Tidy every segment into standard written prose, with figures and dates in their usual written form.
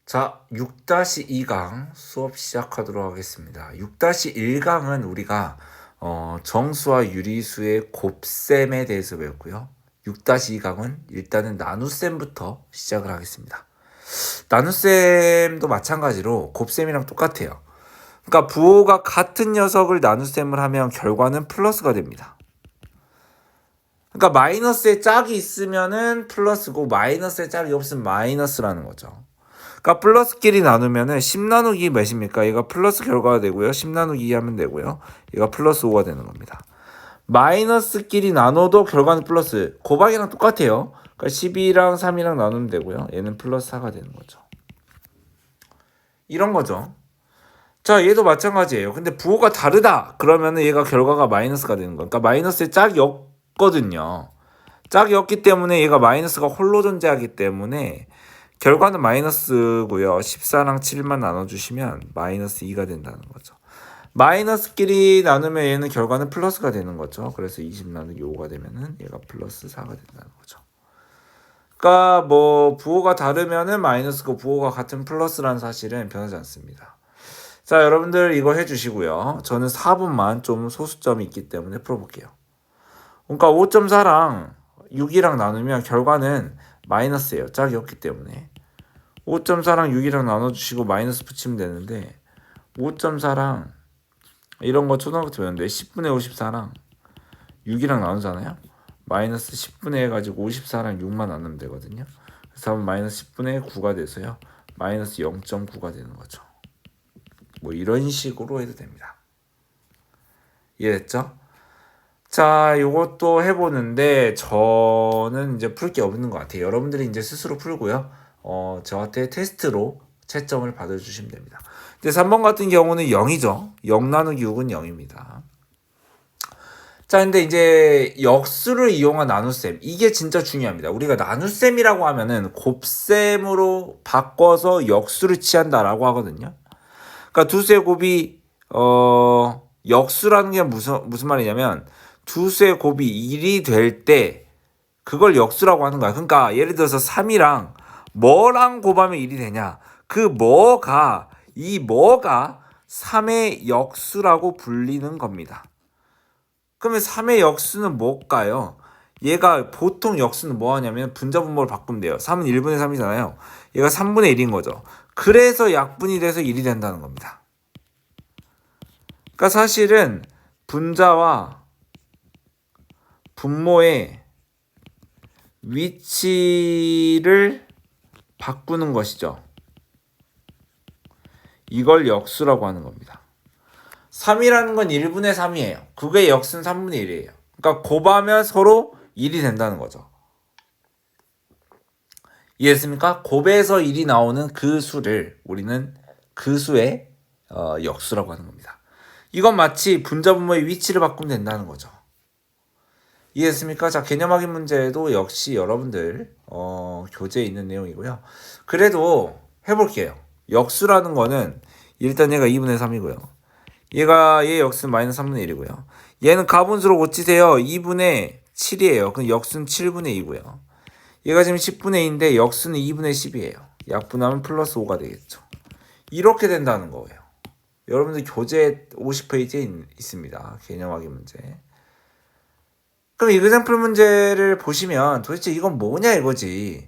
자, 6-2강 수업 시작하도록 하겠습니다. 6-1강은 우리가 정수와 유리수의 곱셈에 대해서 배웠고요. 6-2강은 일단은 나눗셈부터 시작을 하겠습니다. 나눗셈도 마찬가지로 곱셈이랑 똑같아요. 그러니까 부호가 같은 녀석을 나눗셈을 하면 결과는 플러스가 됩니다. 그러니까 마이너스에 짝이 있으면은 플러스고 마이너스에 짝이 없으면 마이너스라는 거죠. 그러니까 플러스끼리 나누면은 10 나누기 몇입니까? 얘가 플러스 결과가 되고요. 10 나누기 2 하면 되고요. 얘가 플러스 5가 되는 겁니다. 마이너스끼리 나눠도 결과는 플러스. 곱하기랑 똑같아요. 그러니까 12랑 3이랑 나누면 되고요. 얘는 플러스 4가 되는 거죠. 이런 거죠. 자, 얘도 마찬가지예요. 근데 부호가 다르다. 그러면은 얘가 결과가 마이너스가 되는 거예요. 그러니까 마이너스에 짝이 없거든요. 짝이 없기 때문에 얘가 마이너스가 홀로 존재하기 때문에 결과는 마이너스고요. 14랑 7만 나눠주시면 마이너스 2가 된다는 거죠. 마이너스끼리 나누면 얘는 결과는 플러스가 되는 거죠. 그래서 20 나누기 5가 되면은 얘가 플러스 4가 된다는 거죠. 그러니까 뭐 부호가 다르면은 마이너스고 부호가 같은 플러스라는 사실은 변하지 않습니다. 자, 여러분들 이거 해주시고요. 저는 4분만 좀 소수점이 있기 때문에 풀어볼게요. 그러니까 5.4랑 6이랑 나누면 결과는 마이너스예요. 짝이 없기 때문에 5.4랑 6이랑 나눠주시고 마이너스 붙이면 되는데 5.4랑 이런 거 초등학교 때 배웠는데 10분의 54랑 6이랑 나누잖아요. 마이너스 10분의 해가지고 54랑 6만 나누면 되거든요. 그래서 하면 마이너스 10분의 9가 돼서요. 마이너스 0.9가 되는 거죠. 뭐 이런 식으로 해도 됩니다. 이해됐죠? 자, 요것도 해보는데 저는 이제 풀 게 없는 것 같아요. 여러분들이 이제 스스로 풀고요. 저한테 테스트로 채점을 받아주시면 됩니다. 근데 3번 같은 경우는 0이죠. 0 나누기 6은 0입니다. 자, 근데 이제 역수를 이용한 나눗셈. 이게 진짜 중요합니다. 우리가 나눗셈이라고 하면은 곱셈으로 바꿔서 역수를 취한다라고 하거든요. 그러니까 두수의 곱이 역수라는 게 무슨 말이냐면 두수의 곱이 1이 될 때 그걸 역수라고 하는 거야. 그러니까 예를 들어서 3이랑 뭐랑 곱하면 1이 되냐. 이 뭐가 3의 역수라고 불리는 겁니다. 그러면 3의 역수는 뭘까요? 얘가 보통 역수는 뭐 하냐면 분자분모를 바꾸면 돼요. 3은 1분의 3이잖아요. 얘가 3분의 1인 거죠. 그래서 약분이 돼서 1이 된다는 겁니다. 그러니까 사실은 분자와 분모의 위치를 바꾸는 것이죠. 이걸 역수라고 하는 겁니다. 3이라는 건 1분의 3이에요. 그게 역수는 3분의 1이에요. 그러니까 곱하면 서로 1이 된다는 거죠. 이해했습니까? 곱에서 1이 나오는 그 수를 우리는 그 수의 역수라고 하는 겁니다. 이건 마치 분자분모의 위치를 바꾸면 된다는 거죠. 이해했습니까? 자, 개념 확인 문제도 역시 여러분들 교재에 있는 내용이고요. 그래도 해볼게요. 역수라는 거는 일단 얘가 2분의 3이고요. 얘 역수는 마이너스 3분의 1이고요. 얘는 가분수로 고치세요. 2분의 7이에요. 그럼 역수는 7분의 2고요. 얘가 지금 10분의 2인데 역수는 2분의 10이에요. 약분하면 플러스 5가 되겠죠. 이렇게 된다는 거예요. 여러분들 교재 50페이지에 있습니다. 개념 확인 문제. 그럼 이그샘플 문제를 보시면 도대체 이건 뭐냐 이거지.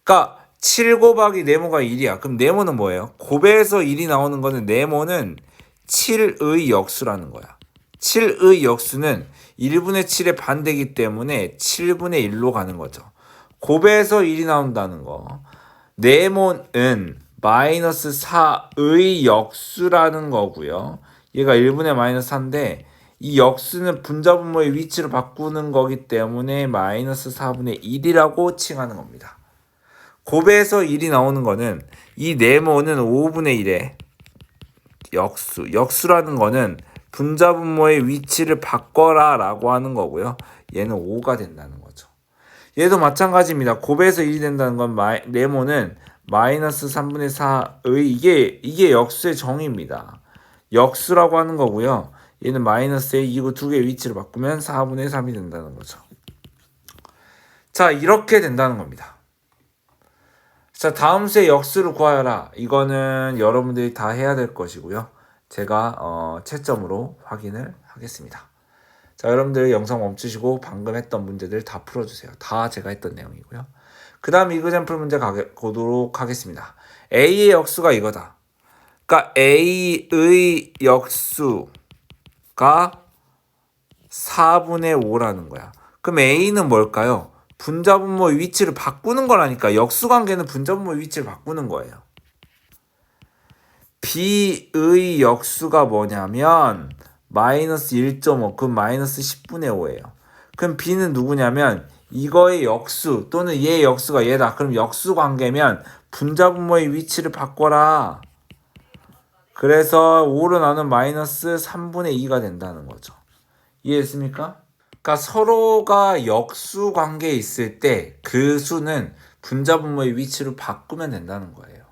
그러니까 7 곱하기 네모가 1이야. 그럼 네모는 뭐예요? 곱에서 1이 나오는 거는 네모는 7의 역수라는 거야. 7의 역수는 1분의 7의 반대이기 때문에 7분의 1로 가는 거죠. 곱에서 1이 나온다는 거. 네모는 마이너스 4의 역수라는 거고요. 얘가 1분의 마이너스 4인데 이 역수는 분자분모의 위치를 바꾸는 거기 때문에 마이너스 4분의 1이라고 칭하는 겁니다. 곱에서 1이 나오는 거는 이 네모는 5분의 1의 역수라는 거는 분자분모의 위치를 바꿔라 라고 하는 거고요. 얘는 5가 된다는 거죠. 얘도 마찬가지입니다. 곱에서 1이 된다는 건 네모는 마이너스 3분의 4의 이게 역수의 정의입니다. 역수라고 하는 거고요. 얘는 마이너스의 이거 두 개의 위치를 바꾸면 4분의 3이 된다는 거죠. 자, 이렇게 된다는 겁니다. 자, 다음 수의 역수를 구하여라. 이거는 여러분들이 다 해야 될 것이고요. 제가 채점으로 확인을 하겠습니다. 자, 여러분들 영상 멈추시고 방금 했던 문제들 다 풀어주세요. 다 제가 했던 내용이고요. 그 다음 이그젠플 문제 보도록 하겠습니다. A의 역수가 이거다. 그러니까 A의 역수가 4분의 5라는 거야. 그럼 A는 뭘까요? 분자분모의 위치를 바꾸는 거라니까. 역수관계는 분자분모의 위치를 바꾸는 거예요. B의 역수가 뭐냐면 마이너스 1.5, 그럼 마이너스 10분의 5예요. 그럼 B는 누구냐면 이거의 역수 또는 얘의 역수가 얘다. 그럼 역수관계면 분자분모의 위치를 바꿔라. 그래서 5로 나눈 마이너스 3분의 2가 된다는 거죠. 이해했습니까? 그러니까 서로가 역수 관계에 있을 때 그 수는 분자분모의 위치로 바꾸면 된다는 거예요.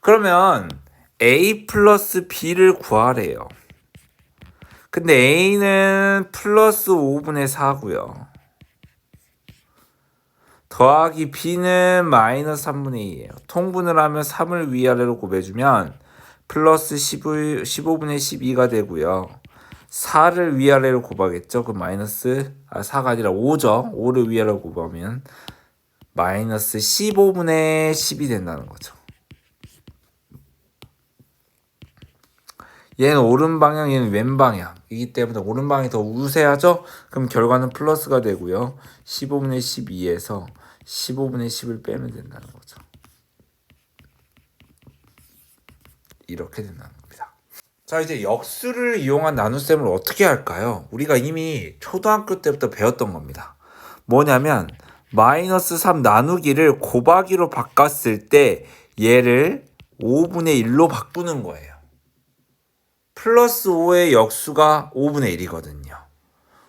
그러면 A 플러스 B를 구하래요. 근데 A는 플러스 5분의 4고요. 더하기 B는 마이너스 3분의 2예요. 통분을 하면 3을 위아래로 곱해주면 플러스 15분의 12가 되고요. 4를 위아래로 곱하겠죠. 그럼 마이너스 4가 아니라 5죠. 5를 위아래로 곱하면 마이너스 15분의 10이 된다는 거죠. 얘는 오른 방향, 얘는 왼 방향이기 때문에 오른 방향이 더 우세하죠. 그럼 결과는 플러스가 되고요. 15분의 12에서 15분의 10을 빼면 된다는 거죠. 이렇게 된다는 겁니다. 자, 이제 역수를 이용한 나눗셈을 어떻게 할까요? 우리가 이미 초등학교 때부터 배웠던 겁니다. 뭐냐면 마이너스 3 나누기를 곱하기로 바꿨을 때 얘를 5분의 1로 바꾸는 거예요. 플러스 5의 역수가 5분의 1이거든요.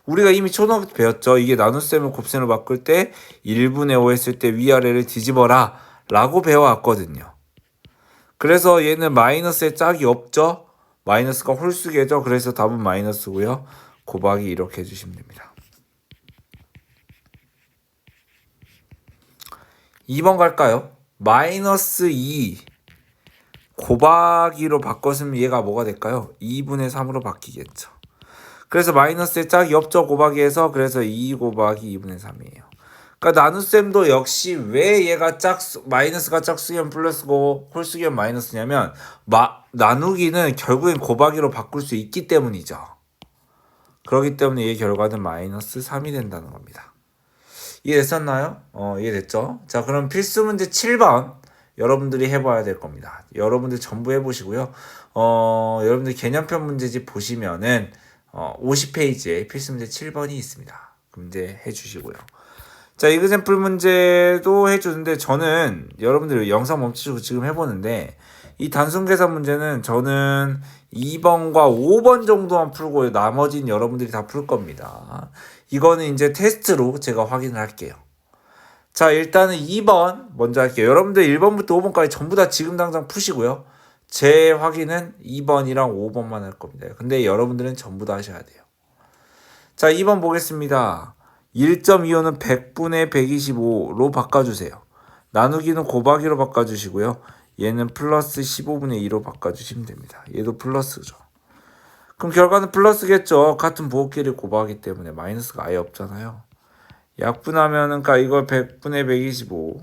우리가 이미 초등학교 때 배웠죠. 이게 나눗셈을 곱셈으로 바꿀 때 1분의 5 했을 때 위아래를 뒤집어라 라고 배워왔거든요. 그래서 얘는 마이너스의 짝이 없죠. 마이너스가 홀수계죠. 그래서 답은 마이너스고요. 곱하기 이렇게 해주시면 됩니다. 2번 갈까요? 마이너스 2 곱하기로 바꿨으면 얘가 뭐가 될까요? 2분의 3으로 바뀌겠죠. 그래서 마이너스의 짝이 없죠. 곱하기해서. 그래서 2 곱하기 2분의 3이에요. 그러니까 나눗셈도 역시 왜 얘가 마이너스가 짝수면 플러스고 홀수면 마이너스냐면 나누기는 결국엔 곱하기로 바꿀 수 있기 때문이죠. 그렇기 때문에 얘 결과는 마이너스 3이 된다는 겁니다. 이해됐었나요? 이해됐죠? 자, 그럼 필수 문제 7번 여러분들이 해봐야 될 겁니다. 여러분들 전부 해보시고요. 여러분들 개념편 문제집 보시면은 50페이지에 필수 문제 7번이 있습니다. 문제 해주시고요. 자, 이그젠플 문제도 해주는데 저는 여러분들 영상 멈추시고 지금 해보는데 이 단순 계산 문제는 저는 2번과 5번 정도만 풀고 나머지는 여러분들이 다 풀 겁니다. 이거는 이제 테스트로 제가 확인을 할게요. 자, 일단은 2번 먼저 할게요. 여러분들 1번부터 5번까지 전부 다 지금 당장 푸시고요. 제 확인은 2번이랑 5번만 할 겁니다. 근데 여러분들은 전부 다 하셔야 돼요. 자, 2번 보겠습니다. 1.25는 100분의 125로 바꿔주세요. 나누기는 곱하기로 바꿔주시고요. 얘는 플러스 15분의 2로 바꿔주시면 됩니다. 얘도 플러스죠. 그럼 결과는 플러스겠죠. 같은 부호끼리 곱하기 때문에 마이너스가 아예 없잖아요. 약분하면은 이걸 100분의 125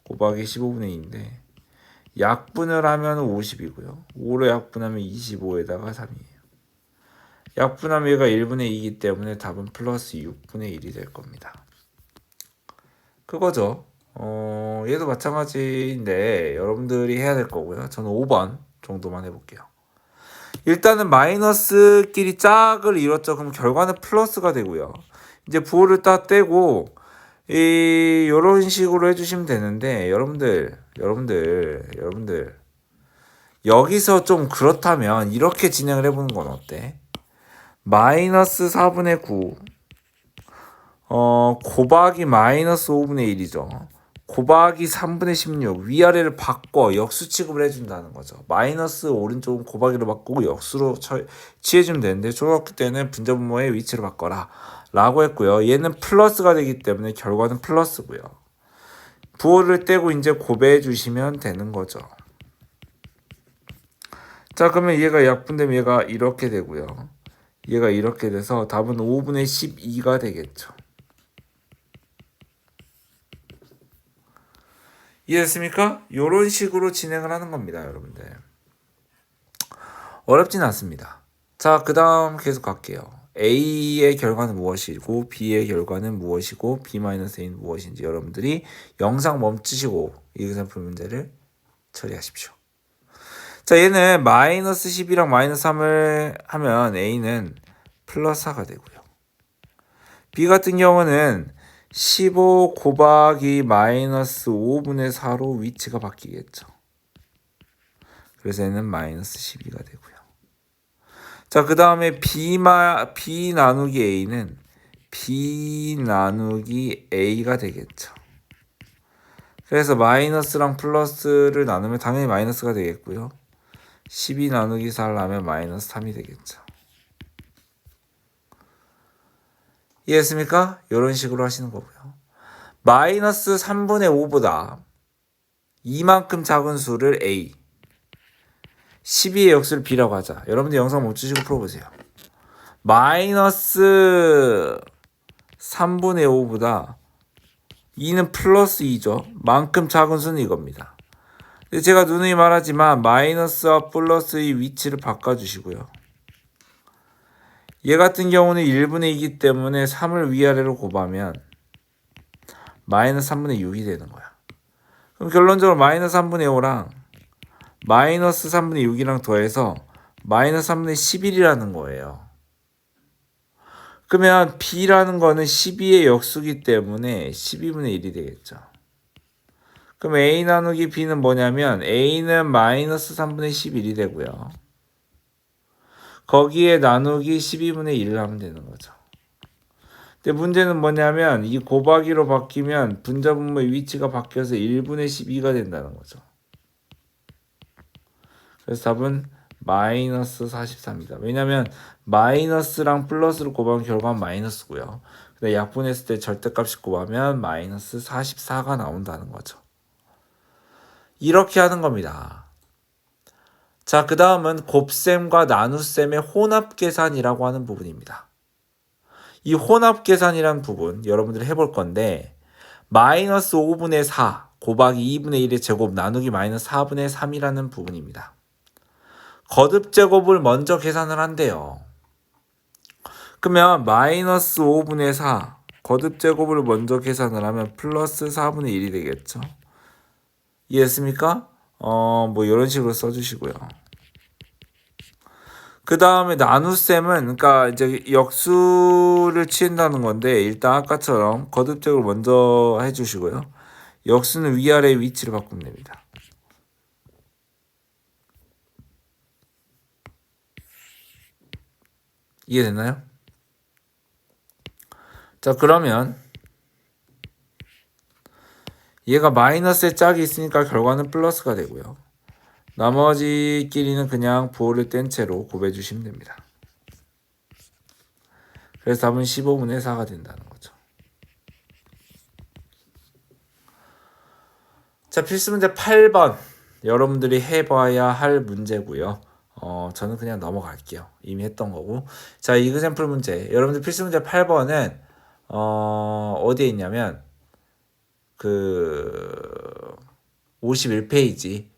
곱하기 15분의 2인데 약분을 하면 50이고요. 5로 약분하면 25에다가 3이에요. 약분하면 얘가 1분의 2이기 때문에 답은 플러스 6분의 1이 될 겁니다. 그거죠. 얘도 마찬가지인데 여러분들이 해야 될 거고요. 저는 5번 정도만 해볼게요. 일단은 마이너스끼리 짝을 이뤘죠. 그럼 결과는 플러스가 되고요. 이제 부호를 딱 떼고 이런 식으로 해주시면 되는데 여러분들 여기서 좀 그렇다면 이렇게 진행을 해보는 건 어때? 마이너스 4분의 9 곱하기 마이너스 5분의 1이죠. 곱하기 3분의 16 위아래를 바꿔 역수 취급을 해준다는 거죠. 마이너스 오른쪽은 곱하기로 바꾸고 역수로 취해주면 되는데 초등학교 때는 분자분모의 위치를 바꿔라 라고 했고요. 얘는 플러스가 되기 때문에 결과는 플러스고요. 부호를 떼고 이제 곱해 주시면 되는 거죠. 자, 그러면 얘가 약분되면 얘가 이렇게 되고요. 얘가 이렇게 돼서 답은 5분의 12가 되겠죠. 이해됐습니까? 이런 식으로 진행을 하는 겁니다, 여러분들. 어렵진 않습니다. 자, 그 다음 계속 갈게요. A의 결과는 무엇이고 B의 결과는 무엇이고 B-A는 무엇인지 여러분들이 영상 멈추시고 이 example 문제를 처리하십시오. 자, 얘는 마이너스 10이랑 마이너스 3을 하면 A는 플러스 4가 되고요. B 같은 경우는 15 곱하기 마이너스 5분의 4로 위치가 바뀌겠죠. 그래서 얘는 마이너스 12가 되고요. 자, 그 다음에 B 나누기 A는 B 나누기 A가 되겠죠. 그래서 마이너스랑 플러스를 나누면 당연히 마이너스가 되겠고요. 12 나누기 4를 하면 마이너스 3이 되겠죠. 이해했습니까? 이런 식으로 하시는 거고요. 마이너스 3분의 5보다 이만큼 작은 수를 A, 12의 역수를 B라고 하자. 여러분들 영상 멈추시고 풀어보세요. 마이너스 3분의 5보다 2는 플러스 2죠. 만큼 작은 수는 이겁니다. 제가 누누이 말하지만 마이너스와 플러스의 위치를 바꿔주시고요. 얘 같은 경우는 1분의 2이기 때문에 3을 위아래로 곱하면 마이너스 3분의 6이 되는 거야. 그럼 결론적으로 마이너스 3분의 5랑 마이너스 3분의 6이랑 더해서 마이너스 3분의 11이라는 거예요. 그러면 B라는 거는 12의 역수기 때문에 12분의 1이 되겠죠. 그럼 A 나누기 B는 뭐냐면 A는 마이너스 3분의 11이 되고요. 거기에 나누기 12분의 1을 하면 되는 거죠. 근데 문제는 뭐냐면 이 곱하기로 바뀌면 분자분모의 위치가 바뀌어서 1분의 12가 된다는 거죠. 그래서 답은 마이너스 43입니다. 왜냐면 마이너스랑 플러스를 곱하면 결과는 마이너스고요. 근데 약분했을 때 절대값이 곱하면 마이너스 44가 나온다는 거죠. 이렇게 하는 겁니다. 자, 그 다음은 곱셈과 나눗셈의 혼합계산이라고 하는 부분입니다. 이 혼합계산이라는 부분 여러분들이 해볼 건데 마이너스 5분의 4 곱하기 2분의 1의 제곱 나누기 마이너스 4분의 3이라는 부분입니다. 거듭제곱을 먼저 계산을 한대요. 그러면 마이너스 5분의 4 거듭제곱을 먼저 계산을 하면 플러스 4분의 1이 되겠죠. 이해했습니까? 뭐 이런 식으로 써주시고요. 그 다음에 나눗셈은 그러니까 이제 역수를 취한다는 건데 일단 아까처럼 거듭제곱을 먼저 해주시고요. 역수는 위아래의 위치를 바꾸면 됩니다. 이해됐나요? 자, 그러면 얘가 마이너스의 짝이 있으니까 결과는 플러스가 되고요. 나머지끼리는 그냥 부호를 뗀 채로 곱해 주시면 됩니다. 그래서 답은 15분의 4가 된다는 거죠. 자, 필수문제 8번 여러분들이 해봐야 할 문제고요. 저는 그냥 넘어갈게요. 이미 했던 거고. 자, 이그샘플 문제. 여러분들 필수문제 8번은 어디에 있냐면 그 51페이지에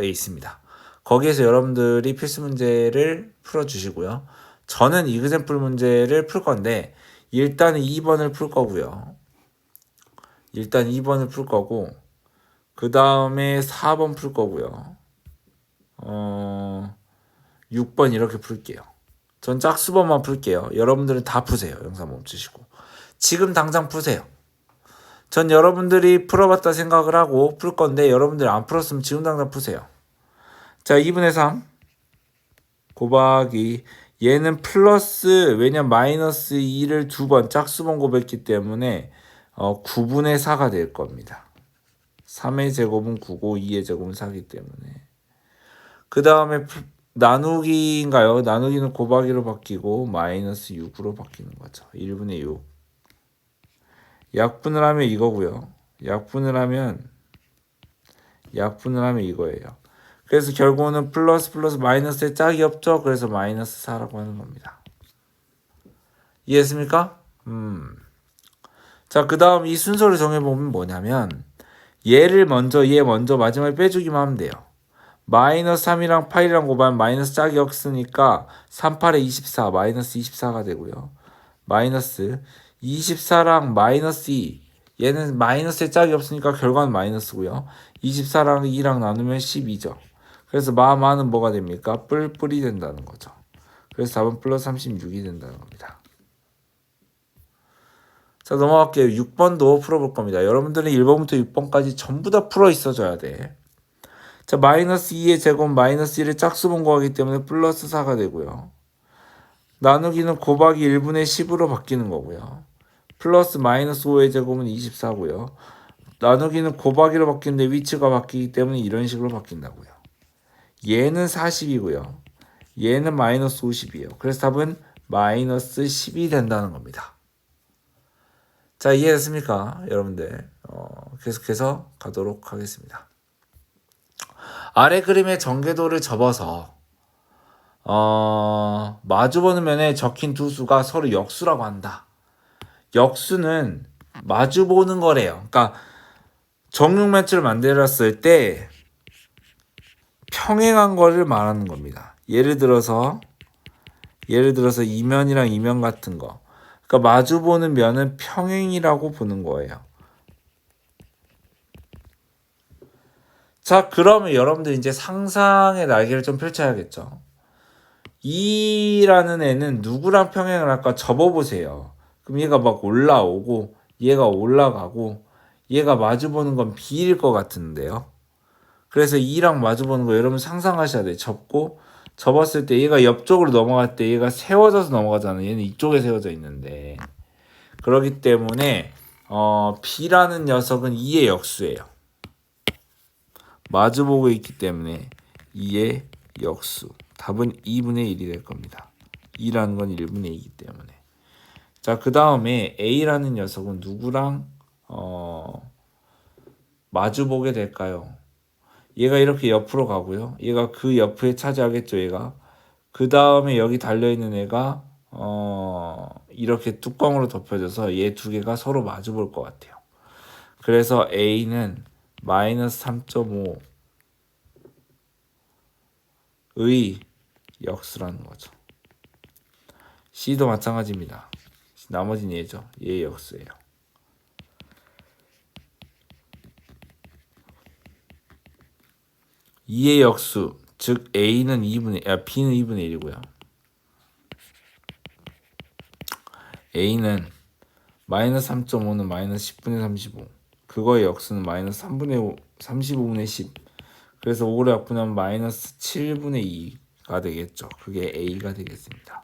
있습니다. 거기에서 여러분들이 필수 문제를 풀어주시고요. 저는 이그샘플 문제를 풀 건데 일단 2번을 풀 거고요. 일단 2번을 풀 거고 그 다음에 4번 풀 거고요. 6번 이렇게 풀게요. 전 짝수번만 풀게요. 여러분들은 다 푸세요. 영상 멈추시고. 지금 당장 푸세요. 전 여러분들이 풀어봤다 생각을 하고 풀 건데 여러분들이 안 풀었으면 지금 당장 푸세요. 자, 2분의 3 곱하기 얘는 플러스 왜냐면 마이너스 2를 두 번 짝수번 곱했기 때문에 9분의 4가 될 겁니다. 3의 제곱은 9고 2의 제곱은 4기 때문에 그 다음에 나누기인가요? 나누기는 곱하기로 바뀌고 마이너스 6으로 바뀌는 거죠. 1분의 6 약분을 하면 이거고요. 약분을 하면 이거예요. 그래서 결국은 플러스 마이너스의 짝이 없죠. 그래서 마이너스 4라고 하는 겁니다. 이해했습니까? 자, 그 다음 이 순서를 정해보면 뭐냐면 얘 먼저 마지막에 빼주기만 하면 돼요. 마이너스 3이랑 8이랑 곱하면 마이너스 짝이 없으니까 3, 8에 24, 마이너스 24가 되고요. 마이너스 24랑 마이너스 2, 얘는 마이너스의 짝이 없으니까 결과는 마이너스고요. 24랑 2랑 나누면 12죠. 그래서 마는 뭐가 됩니까? 뿔뿔이 된다는 거죠. 그래서 답은 플러스 36이 된다는 겁니다. 자, 넘어갈게요. 6번도 풀어볼 겁니다. 여러분들은 1번부터 6번까지 전부 다 풀어 있어줘야 돼. 자, 마이너스 2의 제곱 마이너스 1의 짝수분 구하기 때문에 플러스 4가 되고요. 나누기는 곱하기 1분의 10으로 바뀌는 거고요. 플러스 마이너스 5의 제곱은 24고요. 나누기는 곱하기로 바뀌는데 위치가 바뀌기 때문에 이런 식으로 바뀐다고요. 얘는 40이고요. 얘는 마이너스 50이에요. 그래서 답은 마이너스 10이 된다는 겁니다. 자, 이해됐습니까? 여러분들 계속해서 가도록 하겠습니다. 아래 그림의 전개도를 접어서 마주보는 면에 적힌 두 수가 서로 역수라고 한다. 역수는 마주보는 거래요. 그러니까 정육면체를 만들었을 때 평행한 거를 말하는 겁니다. 예를 들어서 이면이랑 이면 같은 거. 그러니까 마주보는 면은 평행이라고 보는 거예요. 자, 그러면 여러분들 이제 상상의 날개를 좀 펼쳐야겠죠. 2라는 애는 누구랑 평행을 할까 접어보세요. 그럼 얘가 막 올라오고 얘가 올라가고 얘가 마주보는 건 B일 것 같은데요. 그래서 2랑 마주보는 거 여러분 상상하셔야 돼요. 접었을 때 얘가 옆쪽으로 넘어갈 때 얘가 세워져서 넘어가잖아요. 얘는 이쪽에 세워져 있는데 그렇기 때문에 B라는 녀석은 2의 역수예요. 마주보고 있기 때문에 2의 역수. 답은 2분의 1이 될 겁니다. 2라는 건 1분의 2이기 때문에. 자, 그 다음에 A라는 녀석은 누구랑 마주보게 될까요? 얘가 이렇게 옆으로 가고요. 얘가 그 옆에 차지하겠죠, 얘가. 그 다음에 여기 달려있는 애가 이렇게 뚜껑으로 덮여져서 얘 두 개가 서로 마주볼 것 같아요. 그래서 A는 마이너스 3.5의 역수라는 거죠. C도 마찬가지입니다. 나머지는 얘죠. 얘의 역수예요. B의 역수, 즉 B는 2분의 1이고요. A는 마이너스 3.5는 마이너스 10분의 35. 그거의 역수는 마이너스 35분의 10. 그래서 5를 약분하면 마이너스 7분의 2가 되겠죠. 그게 A가 되겠습니다.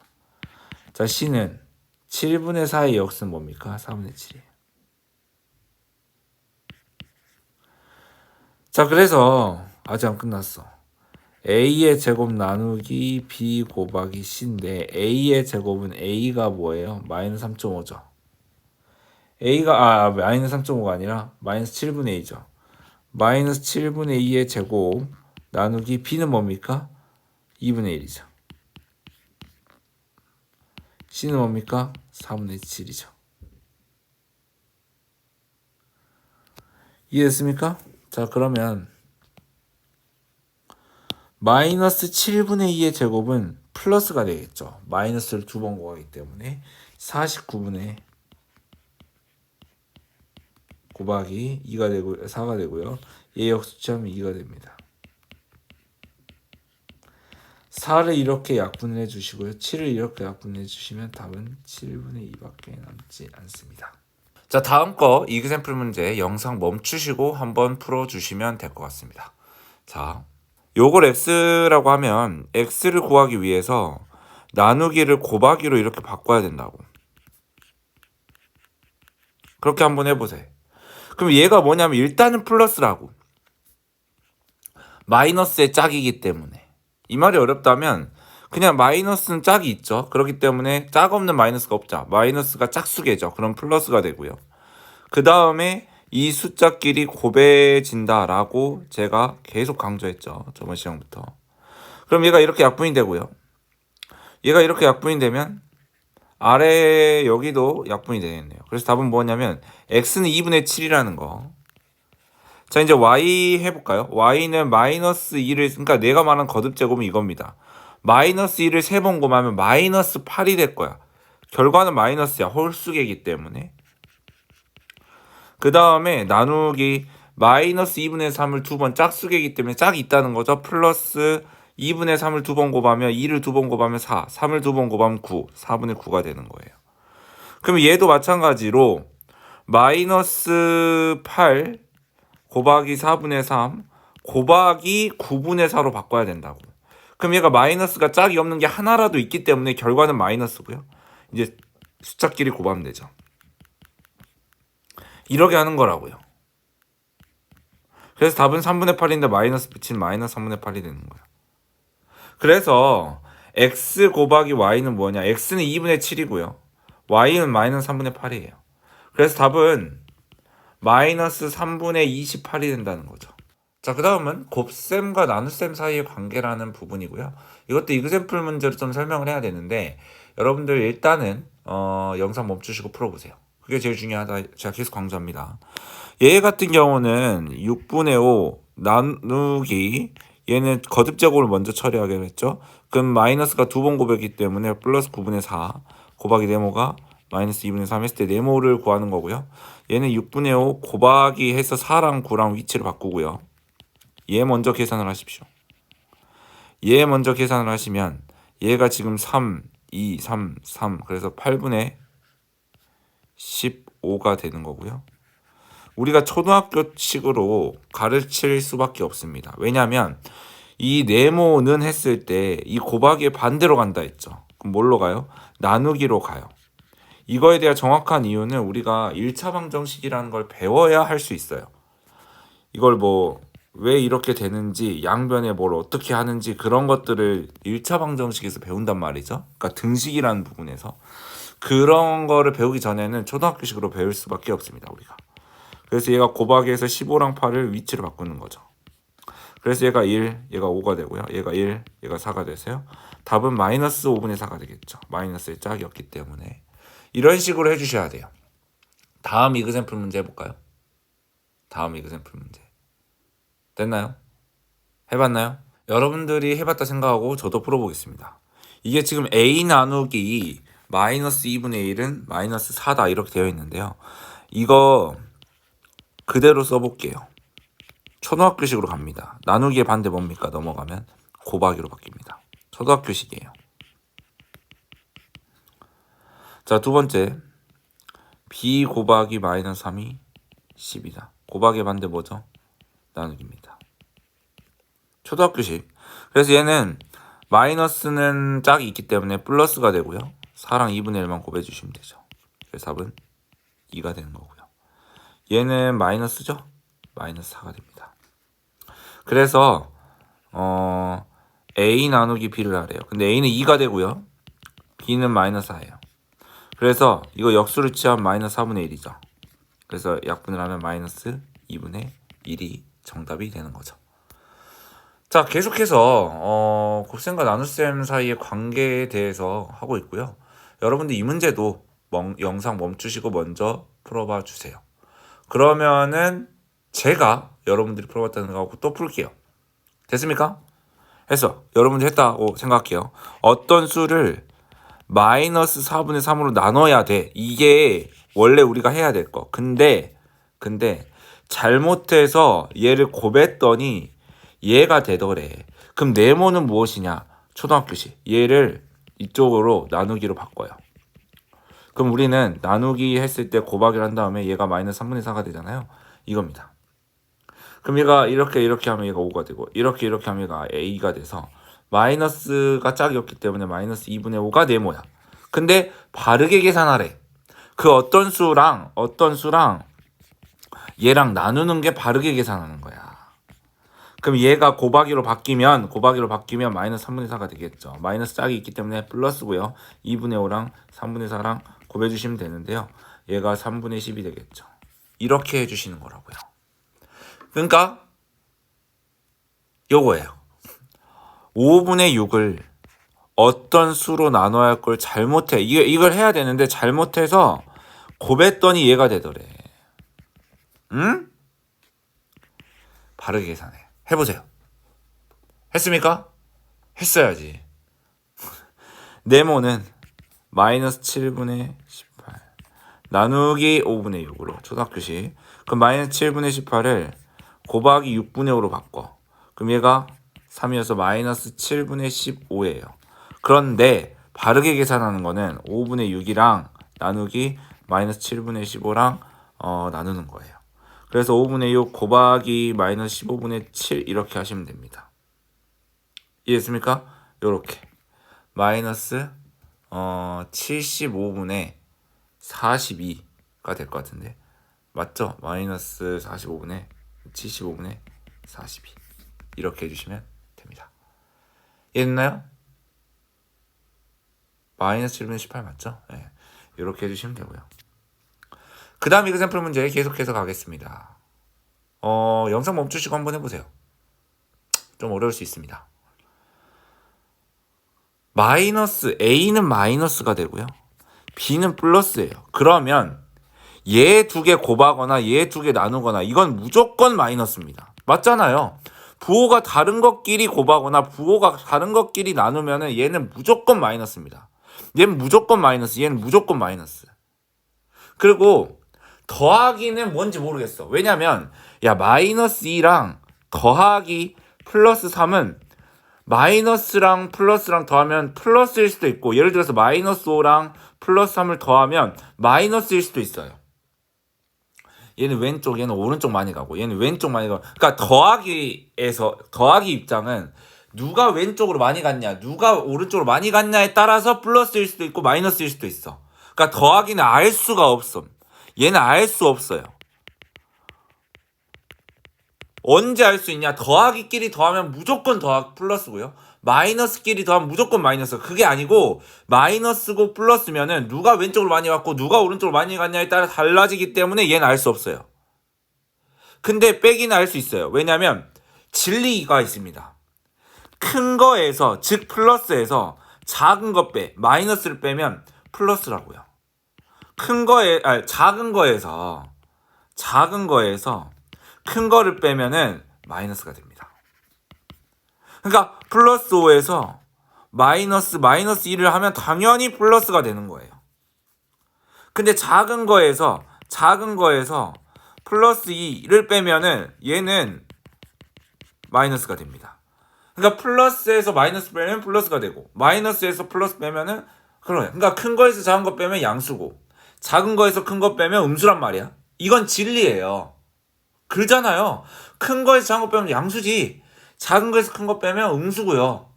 자, C는 7분의 4의 역수는 뭡니까? 4분의 7이에요. 자, 그래서 아직 안 끝났어. A의 제곱 나누기 B 곱하기 C인데 A의 제곱은 A가 뭐예요? 마이너스 3.5죠. A가 마이너스 3.5가 아니라 마이너스 7분의 2죠. 마이너스 7분의 2의 제곱 나누기 B는 뭡니까? 2분의 1이죠. C는 뭡니까? 4분의 7이죠. 이해됐습니까? 자, 그러면 마이너스 7분의 2의 제곱은 플러스가 되겠죠. 마이너스를 두 번 구하기 때문에 49분의 곱하기 2가 되고 4가 되고요. 얘 역수 취하면 2가 됩니다. 4를 이렇게 약분을 해주시고요. 7을 이렇게 약분해 주시면 답은 7분의 2밖에 남지 않습니다. 자, 다음 거 이그샘플 문제 영상 멈추시고 한번 풀어주시면 될 것 같습니다. 자, 요걸 x라고 하면 x를 구하기 위해서 나누기를 곱하기로 이렇게 바꿔야 된다고. 그렇게 한번 해보세요. 그럼 얘가 뭐냐면 일단은 플러스라고. 마이너스의 짝이기 때문에. 이 말이 어렵다면 그냥 마이너스는 짝이 있죠. 그렇기 때문에 짝 없는 마이너스가 없죠. 마이너스가 짝수계죠. 그럼 플러스가 되고요. 그 다음에 이 숫자끼리 곱해진다라고 제가 계속 강조했죠. 저번 시간부터. 그럼 얘가 이렇게 약분이 되고요. 얘가 이렇게 약분이 되면 아래 여기도 약분이 되겠네요. 그래서 답은 뭐냐면 x는 2분의 7이라는 거. 자, 이제 y 해볼까요? y는 마이너스 2를, 그러니까 내가 말한 거듭제곱은 이겁니다. 마이너스 2를 3번 곱하면 마이너스 8이 될 거야. 결과는 마이너스야. 홀수계이기 때문에. 그 다음에 나누기 마이너스 2분의 3을 2번 짝수계이기 때문에 짝이 있다는 거죠. 플러스 2분의 3을 2번 곱하면 2를 2번 곱하면 4, 3을 2번 곱하면 9, 4분의 9가 되는 거예요. 그럼 얘도 마찬가지로 마이너스 8 곱하기 4분의 3 곱하기 9분의 4로 바꿔야 된다고. 그럼 얘가 마이너스가 짝이 없는 게 하나라도 있기 때문에 결과는 마이너스고요. 이제 숫자끼리 곱하면 되죠. 이렇게 하는 거라고요. 그래서 답은 3분의 8인데 마이너스 붙이면 마이너스 3분의 8이 되는 거예요. 그래서 x 곱하기 y는 뭐냐? x는 2분의 7이고요. y는 마이너스 3분의 8이에요. 그래서 답은 마이너스 3분의 28이 된다는 거죠. 자, 그 다음은 곱셈과 나눗셈 사이의 관계라는 부분이고요. 이것도 이그샘플 문제로 좀 설명을 해야 되는데 여러분들 일단은 영상 멈추시고 풀어보세요. 그게 제일 중요하다. 제가 계속 강조합니다. 얘 같은 경우는 6분의 5 나누기 얘는 거듭제곱을 먼저 처리하기로 했죠. 그럼 마이너스가 2번 곱했기 때문에 플러스 9분의 4 곱하기 네모가 마이너스 2분의 3 했을 때 네모를 구하는 거고요. 얘는 6분의 5 곱하기 해서 4랑 9랑 위치를 바꾸고요. 얘 먼저 계산을 하십시오. 얘 먼저 계산을 하시면 얘가 지금 3, 2, 3, 3 그래서 8분의 15가 되는 거고요. 우리가 초등학교식으로 가르칠 수밖에 없습니다. 왜냐하면 이 네모는 했을 때 이 곱하기의 반대로 간다 했죠. 그럼 뭘로 가요? 나누기로 가요. 이거에 대한 정확한 이유는 우리가 1차 방정식이라는 걸 배워야 할 수 있어요. 이걸 뭐 왜 이렇게 되는지 양변에 뭘 어떻게 하는지 그런 것들을 1차 방정식에서 배운단 말이죠. 그러니까 등식이라는 부분에서 그런 거를 배우기 전에는 초등학교식으로 배울 수밖에 없습니다. 우리가. 그래서 얘가 곱하기해서 15랑 8을 위치를 바꾸는 거죠. 그래서 얘가 1, 얘가 5가 되고요. 얘가 1, 얘가 4가 되세요. 답은 마이너스 5분의 4가 되겠죠. 마이너스의 짝이 없기 때문에. 이런 식으로 해주셔야 돼요. 다음 이그샘플 문제 해볼까요? 다음 이그샘플 문제. 됐나요? 해봤나요? 여러분들이 해봤다 생각하고 저도 풀어보겠습니다. 이게 지금 a 나누기 마이너스 2분의 1은 마이너스 4다 이렇게 되어 있는데요. 이거 그대로 써볼게요. 초등학교식으로 갑니다. 나누기의 반대 뭡니까? 넘어가면 곱하기로 바뀝니다. 초등학교식이에요. 자, 두 번째 b 곱하기 마이너스 3이 10이다. 곱하기의 반대 뭐죠? 나누기입니다. 초등학교식. 그래서 얘는 마이너스는 짝이 있기 때문에 플러스가 되고요. 4랑 2분의 1만 곱해주시면 되죠. 그래서 답은 2가 되는 거고요. 얘는 마이너스죠? 마이너스 4가 됩니다. 그래서 a 나누기 b를 하래요. 근데 a는 2가 되고요. b는 마이너스 4예요. 그래서 이거 역수를 취하면 마이너스 4분의 1이죠. 그래서 약분을 하면 마이너스 2분의 1이 정답이 되는 거죠. 자, 계속해서 곱셈과 나눗셈 사이의 관계에 대해서 하고 있고요. 여러분들 이 문제도 영상 멈추시고 먼저 풀어봐 주세요. 그러면은 제가 여러분들이 풀어봤다는 생각하고 또 풀게요. 됐습니까? 해서 여러분들이 했다고 생각해요. 어떤 수를 마이너스 4분의 3으로 나눠야 돼. 이게 원래 우리가 해야 될 거. 근데 잘못해서 얘를 곱했더니 얘가 되더래. 그럼 네모는 무엇이냐? 초등학교식. 얘를 이쪽으로 나누기로 바꿔요. 그럼 우리는 나누기 했을 때 곱하기를 한 다음에 얘가 마이너스 3분의 4가 되잖아요. 이겁니다. 그럼 얘가 이렇게 하면 얘가 5가 되고 이렇게 하면 얘가 a가 돼서 마이너스가 짝이 없기 때문에 마이너스 2분의 5가 네모야. 근데 바르게 계산하래. 그 어떤 수랑 얘랑 나누는 게 바르게 계산하는 거야. 그럼 얘가 곱하기로 바뀌면 마이너스 3분의 4가 되겠죠. 마이너스 짝이 있기 때문에 플러스고요. 2분의 5랑 3분의 4랑 곱해주시면 되는데요. 얘가 3분의 10이 되겠죠. 이렇게 해주시는 거라고요. 그러니까 요거예요. 5분의 6을 어떤 수로 나눠야 할 걸 잘못해. 이걸 해야 되는데 잘못해서 곱했더니 얘가 되더래. 응? 바르게 계산해. 해보세요. 했습니까? 했어야지. 네모는 마이너스 7분의 18 나누기 5분의 6으로 초등학교식. 그럼 마이너스 7분의 18을 곱하기 6분의 5로 바꿔. 그럼 얘가 3이어서 마이너스 7분의 15예요. 그런데 바르게 계산하는 거는 5분의 6이랑 나누기 마이너스 7분의 15랑 나누는 거예요. 그래서 5분의 6 곱하기 마이너스 15분의 7 이렇게 하시면 됩니다. 이해했습니까? 요렇게 마이너스 75분의 42가 될 것 같은데 맞죠? 마이너스 45분의 75분의 42 이렇게 해주시면 됩니다. 이해됐나요? 마이너스 7분의 18 맞죠? 네. 이렇게 해주시면 되고요. 그 다음 이그샘플 문제 계속해서 가겠습니다. 영상 멈추시고 한번 해보세요. 좀 어려울 수 있습니다. 마이너스 A는 마이너스가 되고요. B는 플러스예요. 그러면 얘 두 개 곱하거나 얘 두 개 나누거나 이건 무조건 마이너스입니다. 맞잖아요. 부호가 다른 것끼리 곱하거나 부호가 다른 것끼리 나누면 얘는 무조건 마이너스입니다. 얘는 무조건 마이너스, 얘는 무조건 마이너스. 그리고 더하기는 뭔지 모르겠어. 왜냐면 마이너스 2랑 더하기 플러스 3은 마이너스랑 플러스랑 더하면 플러스일 수도 있고, 예를 들어서 마이너스 5랑 플러스 3을 더하면 마이너스일 수도 있어요. 얘는 왼쪽, 얘는 오른쪽 많이 가고, 얘는 왼쪽 많이 가고. 그러니까 더하기 입장은 누가 왼쪽으로 많이 갔냐, 누가 오른쪽으로 많이 갔냐에 따라서 플러스일 수도 있고 마이너스일 수도 있어. 그러니까 더하기는 알 수가 없어. 얘는 알 수 없어요. 언제 알 수 있냐? 더하기끼리 더하면 무조건 플러스고요. 마이너스끼리 더하면 무조건 마이너스. 그게 아니고 마이너스고 플러스면은 누가 왼쪽으로 많이 갔고 누가 오른쪽으로 많이 갔냐에 따라 달라지기 때문에 얘는 알 수 없어요. 근데 빼기는 알 수 있어요. 왜냐면 진리가 있습니다. 큰 거에서, 즉 플러스에서 작은 거 마이너스를 빼면 플러스라고요. 작은 거에서 큰 거를 빼면은 마이너스가 됩니다. 그러니까 플러스 5에서 마이너스 1을 하면 당연히 플러스가 되는 거예요. 근데 작은 거에서 플러스 2를 빼면은 얘는 마이너스가 됩니다. 그러니까 플러스에서 마이너스 빼면 플러스가 되고 마이너스에서 플러스 빼면은 그러니까 큰 거에서 작은 거 빼면 양수고 작은 거에서 큰 거 빼면 음수란 말이야. 이건 진리예요. 그러잖아요. 큰 거에서 작은 거 빼면 양수지. 작은 거에서 큰 거 빼면 음수고요.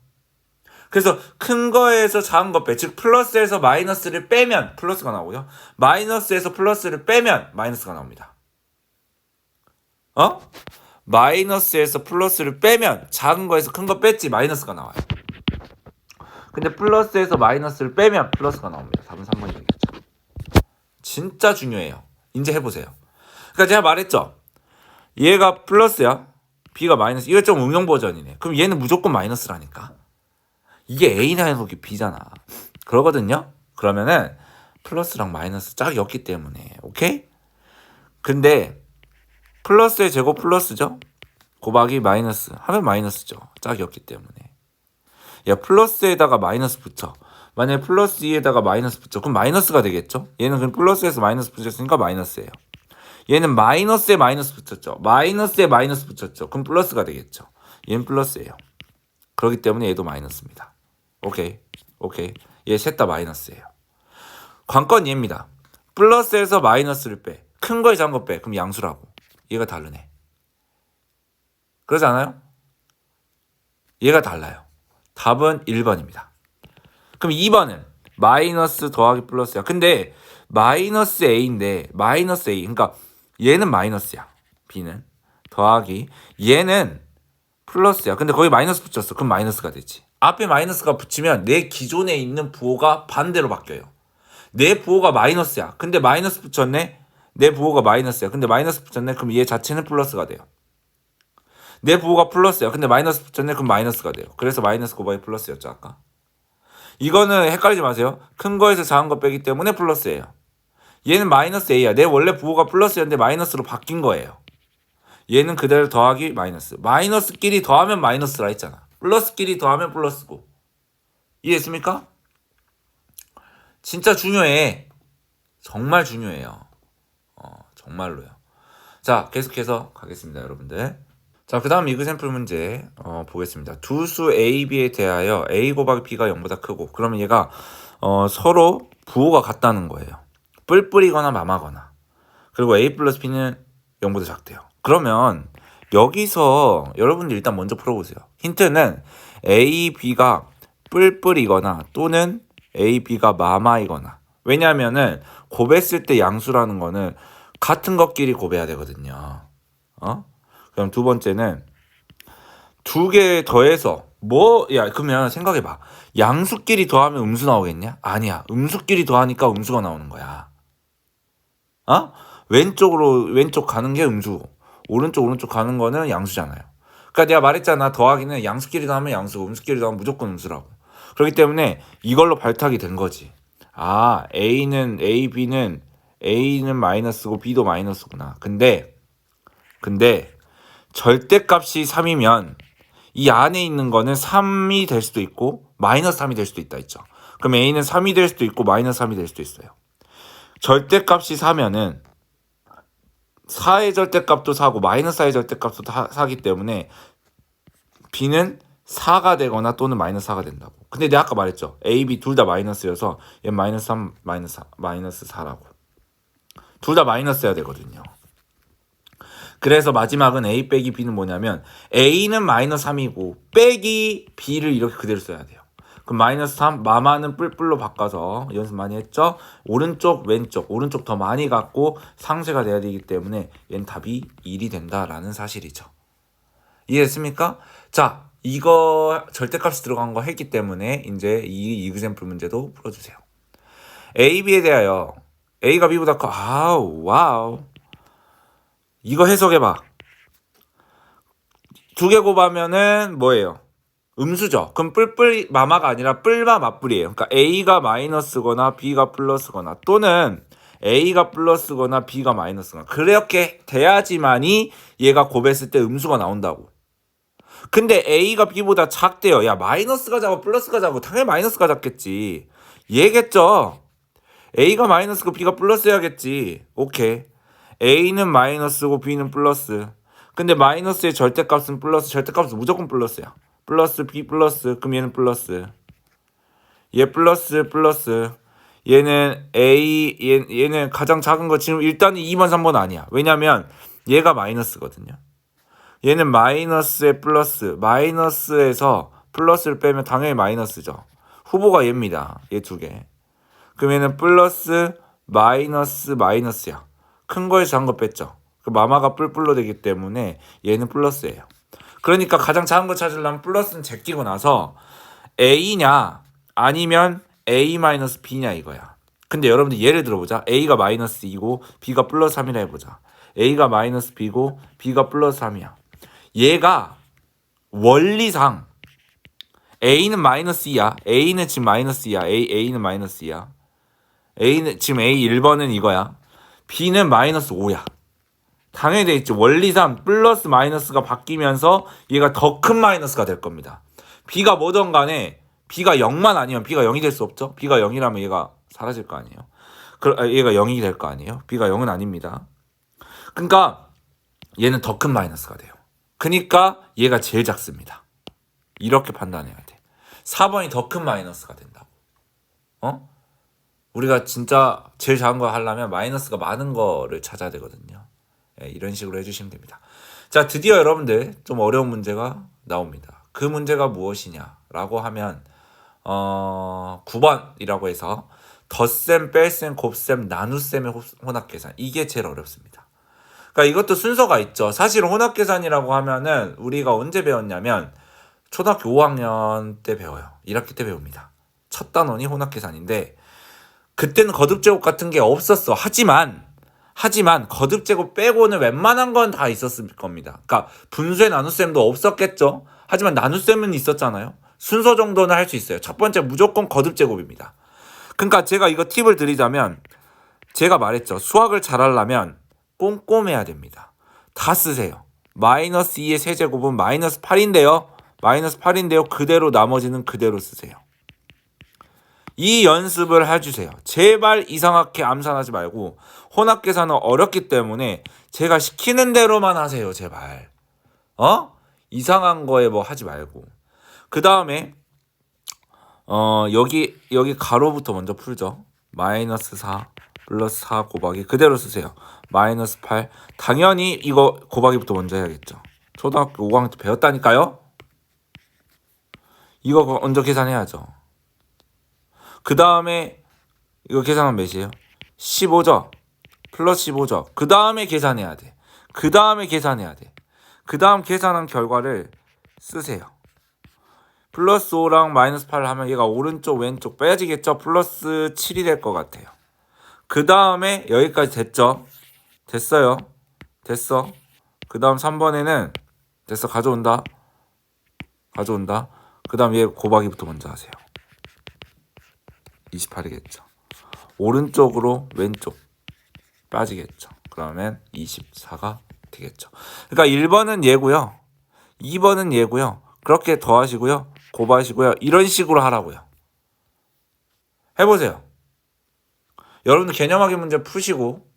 그래서 큰 거에서 작은 거 즉 플러스에서 마이너스를 빼면 플러스가 나오고요. 마이너스에서 플러스를 빼면 마이너스가 나옵니다. 마이너스에서 플러스를 빼면 작은 거에서 큰 거 뺐지 마이너스가 나와요. 근데 플러스에서 마이너스를 빼면 플러스가 나옵니다. 답은 3번이겠죠. 진짜 중요해요. 이제 해보세요. 그러니까 제가 말했죠. 얘가 플러스야. B가 마이너스. 이거 좀 응용 버전이네. 그럼 얘는 무조건 마이너스라니까. 이게 A나 해놓기 B잖아. 그러거든요. 그러면은 플러스랑 마이너스 짝이 없기 때문에. 오케이? 근데 플러스의 제곱 플러스죠. 곱하기 마이너스 하면 마이너스죠. 짝이 없기 때문에. 플러스에다가 마이너스 붙여. 만약에 플러스 2에다가 마이너스 붙여. 그럼 마이너스가 되겠죠. 얘는 그럼 플러스에서 마이너스 붙였으니까 마이너스예요. 얘는 마이너스에 마이너스 붙였죠. 마이너스에 마이너스 붙였죠. 그럼 플러스가 되겠죠. 얘는 플러스예요. 그렇기 때문에 얘도 마이너스입니다. 오케이. 얘 셋 다 마이너스예요. 관건 얘입니다. 플러스에서 마이너스를 빼. 큰 거에 작은 거 빼. 그럼 양수라고. 얘가 다르네. 그러지 않아요? 얘가 달라요. 답은 1번입니다. 그럼 2번은 마이너스 더하기 플러스야. 근데 마이너스 A인데 마이너스 A. 그러니까 얘는 마이너스야. B는 더하기 얘는 플러스야. 근데 거기 마이너스 붙였어. 그럼 마이너스가 되지. 앞에 마이너스가 붙이면 내 기존에 있는 부호가 반대로 바뀌어요. 내 부호가 마이너스야. 근데 마이너스 붙였네. 내 부호가 마이너스야. 근데 마이너스 붙였네. 그럼 얘 자체는 플러스가 돼요. 내 부호가 플러스야. 근데 마이너스 붙였네. 그럼 마이너스가 돼요. 그래서 마이너스 곱하기 플러스였죠, 아까. 이거는 헷갈리지 마세요. 큰 거에서 작은 거 빼기 때문에 플러스예요. 얘는 마이너스 a야. 내 원래 부호가 플러스였는데 마이너스로 바뀐 거예요. 얘는 그대로 더하기 마이너스. 마이너스끼리 더하면 마이너스라 했잖아. 플러스끼리 더하면 플러스고. 이해했습니까? 진짜 중요해. 정말 중요해요. 정말로요. 자, 계속해서 가겠습니다, 여러분들. 자, 그 다음 이그샘플 문제 보겠습니다. 두 수 A, B에 대하여 A 곱하기 B가 0보다 크고, 그러면 얘가 서로 부호가 같다는 거예요. 뿔뿔이거나 마마거나. 그리고 A 플러스 B는 0보다 작대요. 그러면 여기서 여러분들 일단 먼저 풀어보세요. 힌트는 A, B가 뿔뿔이거나 또는 A, B가 마마이거나. 왜냐하면은 곱했을 때 양수라는 거는 같은 것끼리 곱해야 되거든요. 그럼 두 번째는 두 개 더해서 그러면 생각해봐. 양수끼리 더하면 음수 나오겠냐? 아니야. 음수끼리 더하니까 음수가 나오는 거야. 왼쪽 가는 게 음수, 오른쪽 가는 거는 양수잖아요. 그러니까 내가 말했잖아. 더하기는 양수끼리 더하면 양수고 음수끼리 더하면 무조건 음수라고. 그렇기 때문에 이걸로 발탁이 된 거지. B는 마이너스고 B도 마이너스구나. 근데 절대값이 3이면 이 안에 있는 거는 3이 될 수도 있고 마이너스 3이 될 수도 있다 했죠. 그럼 A는 3이 될 수도 있고 마이너스 3이 될 수도 있어요. 절대값이 4면은 4의 절대값도 4고 마이너스 4의 절대값도 4기 때문에 B는 4가 되거나 또는 마이너스 4가 된다고. 근데 내가 아까 말했죠. A, B 둘 다 마이너스여서 얘 마이너스 3, 마이너스 4라고. 둘 다 마이너스여야 되거든요. 그래서 마지막은 A 빼기 B는 뭐냐면 A는 마이너스 3이고 빼기 B를 이렇게 그대로 써야 돼요. 그럼 마이너스 3, 마마는 뿔뿔로 바꿔서 연습 많이 했죠? 오른쪽, 왼쪽, 오른쪽 더 많이 갖고 상쇄가 돼야 되기 때문에 얘는 답이 1이 된다라는 사실이죠. 이해했습니까? 자, 이거 절대값이 들어간 거 했기 때문에 이제 이 이그샘플 문제도 풀어주세요. A, B에 대하여 A가 B보다 커. 와우. 이거 해석해봐. 두 개 곱하면은 뭐예요? 음수죠. 그럼 뿔뿔 마마가 아니라 뿔마 맞뿔이에요. 그러니까 A가 마이너스거나 B가 플러스거나 또는 A가 플러스거나 B가 마이너스거나 그렇게 돼야지만이 얘가 곱했을 때 음수가 나온다고. 근데 A가 B보다 작대요. 야, 마이너스가 작고 플러스가 작고 당연히 마이너스가 작겠지. 얘겠죠. A가 마이너스고 B가 플러스여야겠지. 오케이. A는 마이너스고 B는 플러스. 근데 마이너스의 절대값은 플러스. 절대값은 무조건 플러스야. 플러스 B 플러스. 그럼 얘는 플러스. 얘 플러스. 얘는 얘는 가장 작은 거 지금 일단은 2번 3번 아니야. 왜냐면 얘가 마이너스거든요. 얘는 마이너스에 플러스. 마이너스에서 플러스를 빼면 당연히 마이너스죠. 후보가 얘입니다. 얘 두 개. 그럼 얘는 플러스 마이너스야. 큰 거에서 작은 거 뺐죠. 그 마마가 뿔뿔로 되기 때문에 얘는 플러스예요. 그러니까 가장 작은 거 찾으려면 플러스는 제끼고 나서 A냐 아니면 A-B냐 이거야. 근데 여러분들 예를 들어보자. A가 마이너스 2고 B가 플러스 3이라 해보자. A가 마이너스 B고 B가 플러스 3이야. 얘가 원리상 A는 마이너스 2야. A는 지금 마이너스 2야. A는 마이너스 2야. A는 지금 A 1번은 이거야. B는 마이너스 5야. 당연히 돼 있죠. 원리상 플러스 마이너스가 바뀌면서 얘가 더 큰 마이너스가 될 겁니다. B가 뭐든 간에 B가 0만 아니면 B가 0이 될 수 없죠. B가 0이라면 얘가 사라질 거 아니에요. 얘가 0이 될 거 아니에요. B가 0은 아닙니다. 그러니까 얘는 더 큰 마이너스가 돼요. 그러니까 얘가 제일 작습니다. 이렇게 판단해야 돼. 4번이 더 큰 마이너스가 된다고. 우리가 진짜 제일 작은 거 하려면 마이너스가 많은 거를 찾아야 되거든요. 이런 식으로 해주시면 됩니다. 자, 드디어 여러분들 좀 어려운 문제가 나옵니다. 그 문제가 무엇이냐라고 하면 9번이라고 해서 덧셈, 뺄셈, 곱셈, 나눗셈의 혼합계산. 이게 제일 어렵습니다. 그러니까 이것도 순서가 있죠. 사실 혼합계산이라고 하면은 우리가 언제 배웠냐면 초등학교 5학년 때 배워요. 1학기 때 배웁니다. 첫 단원이 혼합계산인데 그때는 거듭제곱 같은 게 없었어. 하지만 하지만 거듭제곱 빼고는 웬만한 건 다 있었을 겁니다. 그러니까 분수의 나눗셈도 없었겠죠. 하지만 나눗셈은 있었잖아요. 순서 정도는 할 수 있어요. 첫 번째 무조건 거듭제곱입니다. 그러니까 제가 이거 팁을 드리자면 제가 말했죠. 수학을 잘하려면 꼼꼼해야 됩니다. 다 쓰세요. 마이너스 2의 세제곱은 마이너스 8인데요. 마이너스 8인데요. 그대로 나머지는 그대로 쓰세요. 이 연습을 해주세요. 제발 이상하게 암산하지 말고 혼합계산은 어렵기 때문에 제가 시키는 대로만 하세요. 제발. 이상한 거에 뭐 하지 말고. 그 다음에 여기 가로부터 먼저 풀죠. 마이너스 4 플러스 4 곱하기 그대로 쓰세요. 마이너스 8. 당연히 이거 곱하기부터 먼저 해야겠죠. 초등학교 5학년 때 배웠다니까요. 이거 먼저 계산해야죠. 그 다음에 이거 계산하면 몇이에요? 15죠. 플러스 15죠. 그 다음에 계산해야 돼. 그 다음에 계산해야 돼. 그 다음 계산한 결과를 쓰세요. 플러스 5랑 마이너스 8을 하면 얘가 오른쪽 왼쪽 빼지겠죠. 플러스 7이 될 것 같아요. 그 다음에 여기까지 됐죠. 됐어요. 됐어. 그 다음 3번에는 됐어. 가져온다. 그 다음 얘 곱하기부터 먼저 하세요. 28이겠죠. 오른쪽으로 왼쪽 빠지겠죠. 그러면 24가 되겠죠. 그러니까 1번은 얘고요. 2번은 얘고요. 그렇게 더하시고요. 곱하시고요. 이런 식으로 하라고요. 해보세요. 여러분들 개념하기 문제 푸시고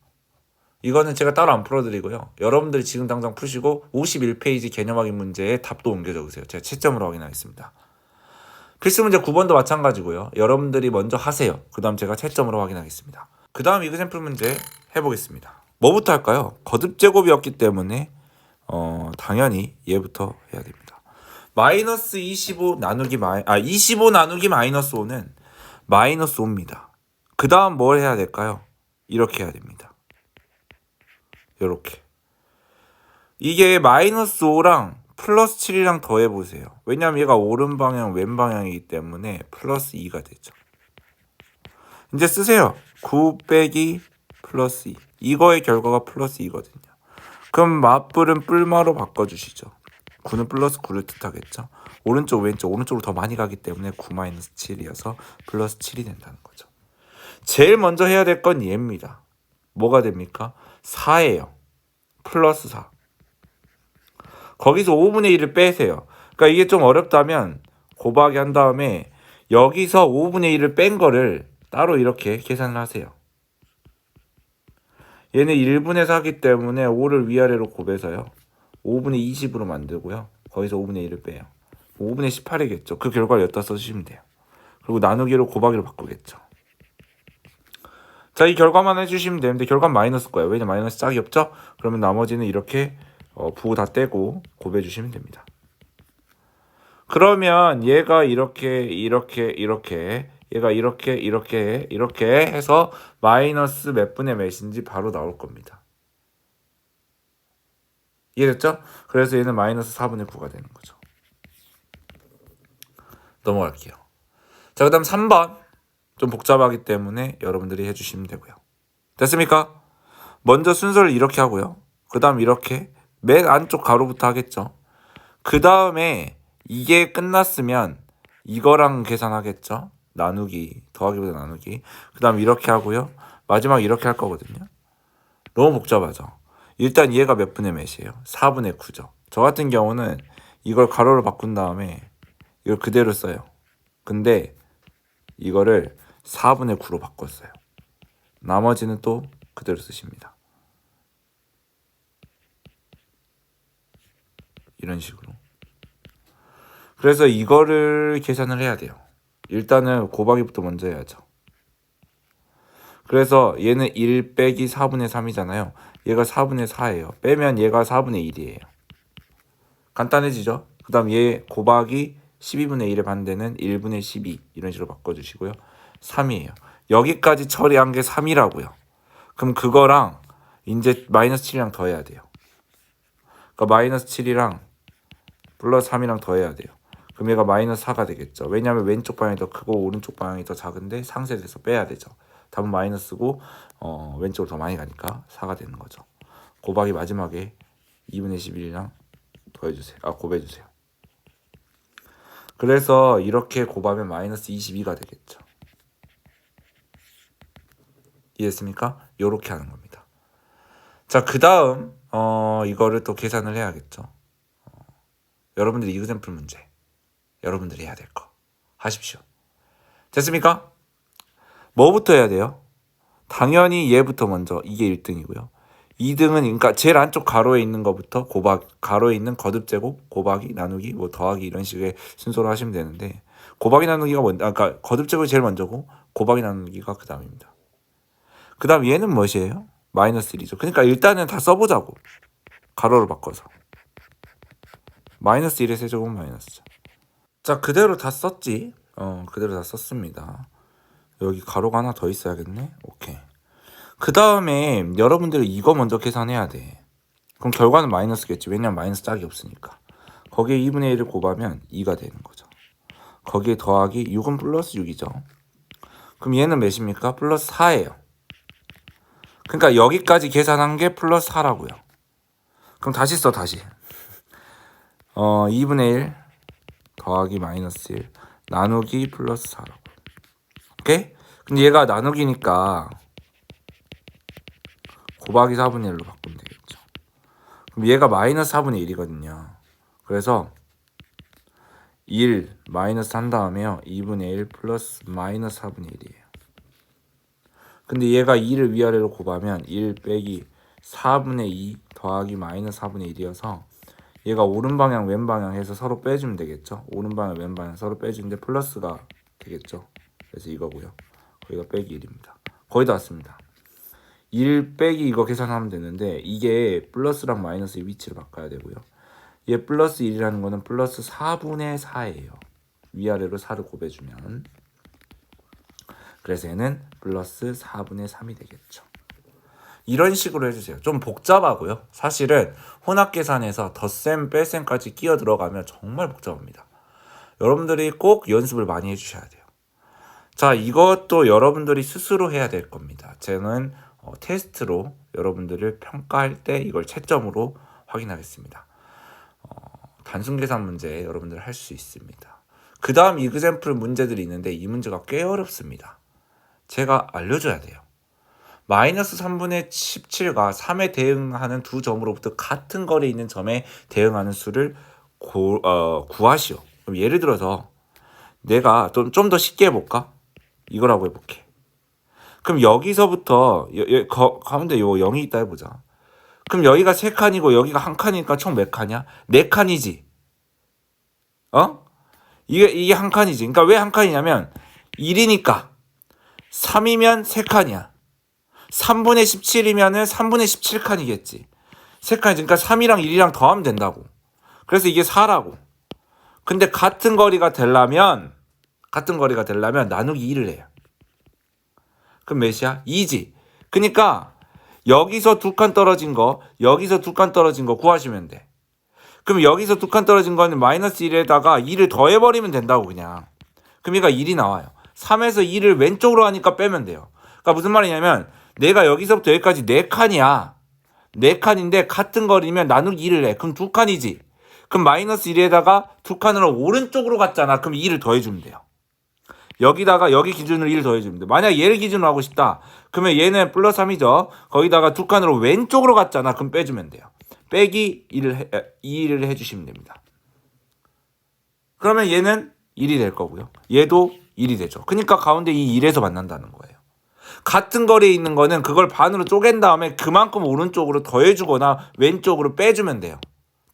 이거는 제가 따로 안 풀어드리고요. 여러분들이 지금 당장 푸시고 51페이지 개념하기 문제에 답도 옮겨 적으세요. 제가 채점으로 확인하겠습니다. 필수 문제 9번도 마찬가지고요. 여러분들이 먼저 하세요. 그 다음 제가 채점으로 확인하겠습니다. 그 다음 이그샘플 문제 해보겠습니다. 뭐부터 할까요? 거듭제곱이었기 때문에 당연히 얘부터 해야 됩니다. 마이너스 25 나누기 25 나누기 마이너스 5는 마이너스 5입니다. 그 다음 뭘 해야 될까요? 이렇게 해야 됩니다. 이렇게. 이게 마이너스 5랑 플러스 7이랑 더해보세요. 왜냐하면 얘가 오른 방향, 왼 방향이기 때문에 플러스 2가 되죠. 이제 쓰세요. 9 빼기 플러스 2. 이거의 결과가 플러스 2거든요. 그럼 맞불은 뿔마로 바꿔주시죠. 9는 플러스 9를 뜻하겠죠. 오른쪽으로 더 많이 가기 때문에 9 마이너스 7이어서 플러스 7이 된다는 거죠. 제일 먼저 해야 될 건 얘입니다. 뭐가 됩니까? 4예요. 플러스 4. 거기서 5분의 1을 빼세요. 그러니까 이게 좀 어렵다면 곱하기 한 다음에 여기서 5분의 1을 뺀 거를 따로 이렇게 계산을 하세요. 얘는 1분의 4기 때문에 5를 위아래로 곱해서요. 5분의 20으로 만들고요. 거기서 5분의 1을 빼요. 5분의 18이겠죠. 그 결과를 여기다 써주시면 돼요. 그리고 나누기로 곱하기로 바꾸겠죠. 자, 이 결과만 해주시면 되는데 결과는 마이너스 거예요. 왜냐면 마이너스 짝이 없죠? 그러면 나머지는 이렇게 부호 다 떼고 곱해주시면 됩니다. 그러면 얘가 이렇게 얘가 이렇게 해서 마이너스 몇 분의 몇인지 바로 나올 겁니다. 이해됐죠? 그래서 얘는 마이너스 4분의 9가 되는 거죠. 넘어갈게요. 자, 그 다음 3번. 좀 복잡하기 때문에 여러분들이 해주시면 되고요. 됐습니까? 먼저 순서를 이렇게 하고요. 그 다음 이렇게 맨 안쪽 가로부터 하겠죠. 그 다음에 이게 끝났으면 이거랑 계산하겠죠. 나누기, 더하기보다 나누기. 그 다음 이렇게 하고요. 마지막 이렇게 할 거거든요. 너무 복잡하죠. 일단 얘가 몇 분의 몇이에요? 4분의 9죠. 저 같은 경우는 이걸 가로로 바꾼 다음에 이걸 그대로 써요. 근데 이거를 4분의 9로 바꿨어요. 나머지는 또 그대로 쓰십니다. 이런 식으로. 그래서 이거를 계산을 해야 돼요. 일단은 곱하기부터 먼저 해야죠. 그래서 얘는 1 빼기 4분의 3이잖아요. 얘가 4분의 4예요. 빼면 얘가 4분의 1이에요. 간단해지죠? 그 다음 얘 곱하기 12분의 1의 반대는 1분의 12 이런 식으로 바꿔주시고요. 3이에요. 여기까지 처리한 게 3이라고요. 그럼 그거랑 이제 마이너스 7이랑 더해야 돼요. 그러니까 마이너스 7이랑 플러스 3이랑 더해야 돼요. 그럼 얘가 마이너스 4가 되겠죠. 왜냐하면 왼쪽 방향이 더 크고 오른쪽 방향이 더 작은데 상쇄돼서 빼야 되죠. 답은 마이너스고 왼쪽으로 더 많이 가니까 4가 되는 거죠. 곱하기 마지막에 2분의 11이랑 더해주세요. 곱해주세요. 그래서 이렇게 곱하면 마이너스 22가 되겠죠. 이해했습니까? 요렇게 하는 겁니다. 자, 그 다음 이거를 또 계산을 해야겠죠. 여러분들이 이그샘플 문제 여러분들이 해야 될 거 하십시오. 됐습니까? 뭐부터 해야 돼요? 당연히 얘부터 먼저. 이게 1등이고요. 2등은 그러니까 제일 안쪽 가로에 있는 거부터 가로에 있는 거듭 제곱 곱하기 나누기 뭐 더하기 이런 식의 순서로 하시면 되는데 곱하기 나누기가 그러니까 거듭 제곱이 제일 먼저고 곱하기 나누기가 그 다음입니다. 그 다음 얘는 무엇이에요? 마이너스 1이죠. 그러니까 일단은 다 써보자고. 가로로 바꿔서 마이너스 1의 세제곱은 마이너스죠. 자, 그대로 다 썼지. 그대로 다 썼습니다. 여기 가로가 하나 더 있어야겠네. 오케이. 그 다음에 여러분들이 이거 먼저 계산해야 돼. 그럼 결과는 마이너스겠지. 왜냐면 마이너스 짝이 없으니까. 거기에 2분의 1을 곱하면 2가 되는 거죠. 거기에 더하기 6은 플러스 6이죠. 그럼 얘는 몇입니까? 플러스 4예요. 그러니까 여기까지 계산한 게 플러스 4라고요. 그럼 다시 써. 2분의 1 더하기 마이너스 1 나누기 플러스 4라고. 오케이? 근데 얘가 나누기니까 곱하기 4분의 1로 바꾸면 되겠죠. 그럼 얘가 마이너스 4분의 1이거든요. 그래서 1 마이너스 한 다음에요. 2분의 1 플러스 마이너스 4분의 1이에요. 근데 얘가 2를 위아래로 곱하면 1 빼기 4분의 2 더하기 마이너스 4분의 1이어서 얘가 오른방향 왼방향 해서 서로 빼주면 되겠죠. 오른방향 왼방향 서로 빼주는데 플러스가 되겠죠. 그래서 이거고요. 거기가 빼기 1입니다. 거의 다 왔습니다. 1 빼기 이거 계산하면 되는데 이게 플러스랑 마이너스의 위치를 바꿔야 되고요. 얘 플러스 1이라는 거는 플러스 4분의 4예요. 위아래로 4를 곱해주면. 그래서 얘는 플러스 4분의 3이 되겠죠. 이런 식으로 해주세요. 좀 복잡하고요. 사실은 혼합계산에서 덧셈, 뺄셈까지 끼어 들어가면 정말 복잡합니다. 여러분들이 꼭 연습을 많이 해주셔야 돼요. 자, 이것도 여러분들이 스스로 해야 될 겁니다. 저는 테스트로 여러분들을 평가할 때 이걸 채점으로 확인하겠습니다. 단순 계산 문제 여러분들 할 수 있습니다. 그 다음 이그샘플 문제들이 있는데 이 문제가 꽤 어렵습니다. 제가 알려줘야 돼요. 마이너스 3분의 17과 3에 대응하는 두 점으로부터 같은 거리에 있는 점에 대응하는 수를 구하시오. 그럼 예를 들어서 내가 좀 더 쉽게 해볼까? 이거라고 해볼게. 그럼 여기서부터 가운데 요 0이 있다 해보자. 그럼 여기가 3칸이고 여기가 1칸이니까 총 몇 칸이야? 4칸이지. 이게 1칸이지. 그러니까 왜 1칸이냐면 1이니까 3이면 3칸이야. 3분의 17이면은 3분의 17칸이겠지. 3칸이지. 그러니까 3이랑 1이랑 더하면 된다고. 그래서 이게 4라고. 근데 같은 거리가 되려면 나누기 2를 해요. 그럼 몇이야? 2지. 그러니까 여기서 2칸 떨어진 거, 여기서 2칸 떨어진 거 구하시면 돼. 그럼 여기서 2칸 떨어진 거는 마이너스 1에다가 2를 더해버리면 된다고 그냥. 그럼 얘가 1이 나와요. 3에서 2를 왼쪽으로 하니까 빼면 돼요. 그러니까 무슨 말이냐면 내가 여기서부터 여기까지 4칸이야. 4칸인데 같은 거리면 나누기 2를 해. 그럼 2칸이지. 그럼 마이너스 1에다가 2칸으로 오른쪽으로 갔잖아. 그럼 2를 더해주면 돼요. 여기다가 여기 기준으로 1을 더해주면 돼. 만약 얘를 기준으로 하고 싶다. 그러면 얘는 플러스 3이죠. 거기다가 2칸으로 왼쪽으로 갔잖아. 그럼 빼주면 돼요. 빼기 2를 해주시면 됩니다. 그러면 얘는 1이 될 거고요. 얘도 1이 되죠. 그러니까 가운데 이 1에서 만난다는 거예요. 같은 거리에 있는 거는 그걸 반으로 쪼갠 다음에 그만큼 오른쪽으로 더해주거나 왼쪽으로 빼주면 돼요.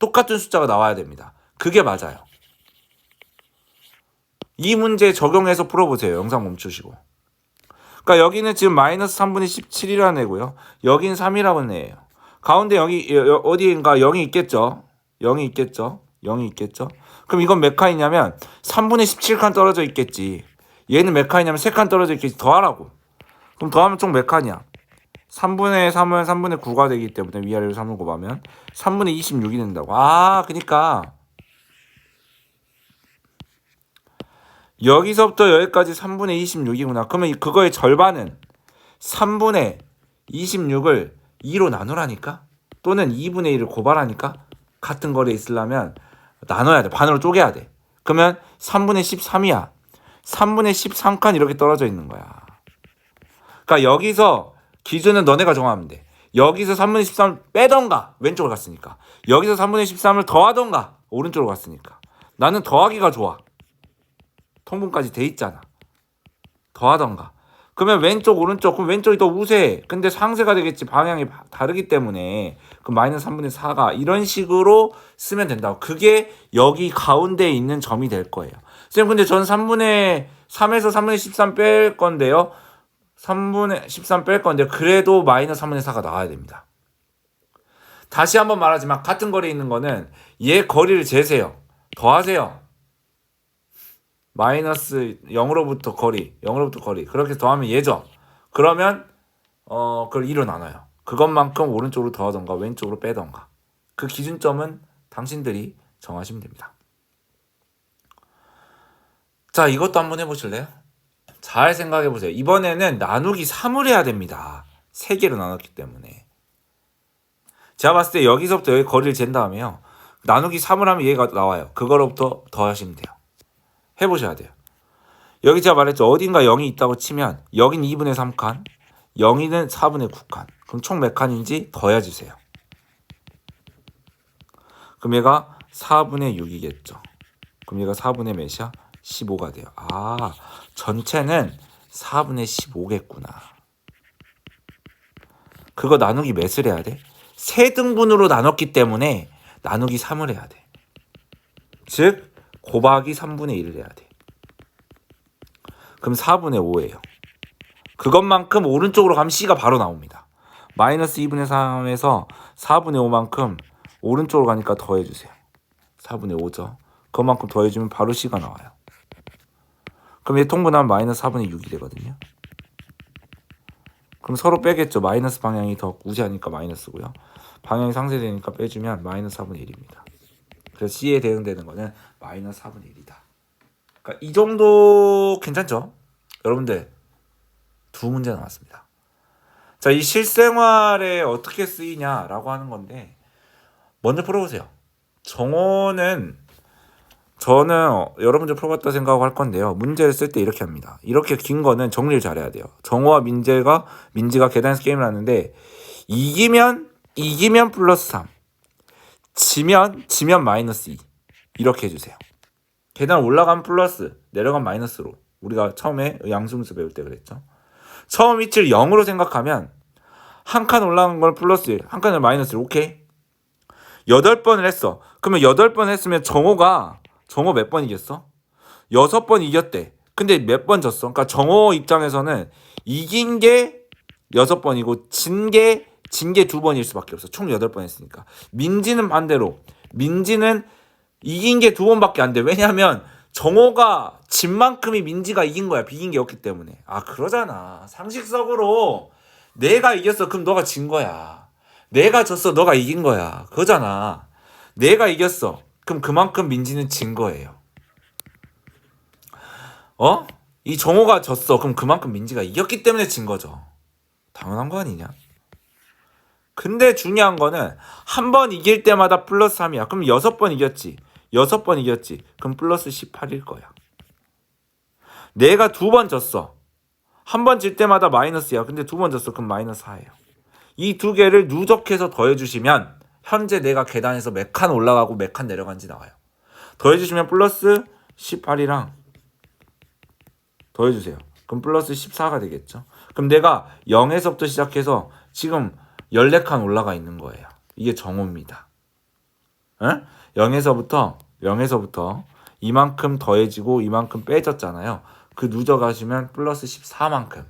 똑같은 숫자가 나와야 됩니다. 그게 맞아요. 이 문제 적용해서 풀어보세요. 영상 멈추시고. 그러니까 여기는 지금 마이너스 3분의 17이라는 애고요. 여기는 3이라는 애예요. 가운데 여기 어디인가 0이 있겠죠. 0이 있겠죠. 그럼 이건 몇 칸이냐면 3분의 17칸 떨어져 있겠지. 얘는 몇 칸이냐면 3칸 떨어져 있겠지. 더하라고. 그럼 더하면 총 몇 칸이야? 3분의 3은 3분의 9가 되기 때문에 위아래로 3을 곱하면 3분의 26이 된다고. 그러니까 여기서부터 여기까지 3분의 26이구나. 그러면 그거의 절반은 3분의 26을 2로 나누라니까? 또는 2분의 1을 고발하니까? 같은 거리에 있으려면 나눠야 돼. 반으로 쪼개야 돼. 그러면 3분의 13이야. 3분의 13칸 이렇게 떨어져 있는 거야. 그러니까 여기서 기준은 너네가 정하면 돼. 여기서 3분의 13을 빼던가 왼쪽으로 갔으니까. 여기서 3분의 13을 더하던가 오른쪽으로 갔으니까. 나는 더하기가 좋아. 통분까지 돼 있잖아. 더하던가. 그러면 왼쪽 오른쪽 그럼 왼쪽이 더 우세. 근데 상세가 되겠지. 방향이 다르기 때문에. 그럼 마이너스 3분의 4가 이런 식으로 쓰면 된다고. 그게 여기 가운데에 있는 점이 될 거예요. 선생님 근데 전 3분의 3에서 3분의 13 뺄 건데요. 3분의 13 뺄 건데 그래도 마이너스 3분의 4가 나와야 됩니다. 다시 한번 말하지만 같은 거리에 있는 거는 얘 거리를 재세요. 더하세요. 마이너스 0으로부터 거리, 0으로부터 거리. 그렇게 더하면 얘죠. 그러면 그걸 2로 나눠요. 그것만큼 오른쪽으로 더하던가 왼쪽으로 빼던가. 그 기준점은 당신들이 정하시면 됩니다. 자, 이것도 한번 해보실래요? 잘 생각해보세요. 이번에는 나누기 3을 해야 됩니다. 3개로 나눴기 때문에. 제가 봤을 때 여기서부터 여기 거리를 잰 다음에요. 나누기 3을 하면 얘가 나와요. 그거로부터 더하시면 돼요. 해보셔야 돼요. 여기 제가 말했죠. 어딘가 0이 있다고 치면 여긴 2분의 3칸, 0이는 4분의 9칸. 그럼 총 몇 칸인지 더해주세요. 그럼 얘가 4분의 6이겠죠. 그럼 얘가 4분의 몇이야? 15가 돼요. 아, 전체는 4분의 15겠구나. 그거 나누기 몇을 해야 돼? 세 등분으로 나눴기 때문에 나누기 3을 해야 돼. 즉 곱하기 3분의 1을 해야 돼. 그럼 4분의 5예요. 그것만큼 오른쪽으로 가면 C가 바로 나옵니다. 마이너스 2분의 3에서 4분의 5만큼 오른쪽으로 가니까 더해주세요. 4분의 5죠. 그것만큼 더해주면 바로 C가 나와요. 그럼 얘 통분하면 마이너스 4분의 6이 되거든요. 그럼 서로 빼겠죠. 마이너스 방향이 더 우세하니까 마이너스고요. 방향이 상쇄되니까 빼주면 마이너스 4분의 1입니다. 그래서 C에 대응되는 거는 마이너스 4분의 1이다. 그러니까 이 정도 괜찮죠? 여러분들 두 문제 나왔습니다. 자, 이 실생활에 어떻게 쓰이냐라고 하는 건데 먼저 풀어보세요. 정호는 저는 여러 문제 풀어봤다 생각하고 할 건데요. 문제를 쓸 때 이렇게 합니다. 이렇게 긴 거는 정리를 잘해야 돼요. 정호와 민지가 계단에서 게임을 하는데 이기면 플러스 3, 지면 마이너스 2 이렇게 해주세요. 계단 올라가면 플러스, 내려가면 마이너스로. 우리가 처음에 양수분수 배울 때 그랬죠. 처음 위치를 0으로 생각하면 한 칸 올라간 걸 플러스, 한 칸을 마이너스로. 오케이? 8번을 했어. 그러면 8번 했으면 정호 몇 번 이겼어? 6번 이겼대. 근데 몇 번 졌어? 그러니까 정호 입장에서는 이긴 게 6번이고 진 게 2번일 수밖에 없어. 총 8번 했으니까. 민지는 반대로. 민지는 이긴 게 2번밖에 안 돼. 왜냐면 정호가 진 만큼이 민지가 이긴 거야. 비긴 게 없기 때문에. 아, 그러잖아. 상식적으로 내가 이겼어. 그럼 너가 진 거야. 내가 졌어. 너가 이긴 거야. 그거잖아. 내가 이겼어. 그럼 그만큼 민지는 진 거예요. 이 정호가 졌어. 그럼 그만큼 민지가 이겼기 때문에 진 거죠. 당연한 거 아니냐? 근데 중요한 거는 한 번 이길 때마다 플러스 3이야. 그럼 6번 이겼지. 6번 이겼지. 그럼 플러스 18일 거야. 내가 2번 졌어. 한 번 질 때마다 마이너스야. 근데 2번 졌어. 그럼 마이너스 4예요. 이 두 개를 누적해서 더해주시면 현재 내가 계단에서 몇 칸 올라가고 몇 칸 내려간지 나와요. 더해주시면 플러스 18이랑 더해주세요. 그럼 플러스 14가 되겠죠. 그럼 내가 0에서부터 시작해서 지금 14칸 올라가 있는 거예요. 이게 정호입니다. 0에서부터 이만큼 더해지고 이만큼 빼졌잖아요. 그 누적하시면 플러스 14만큼.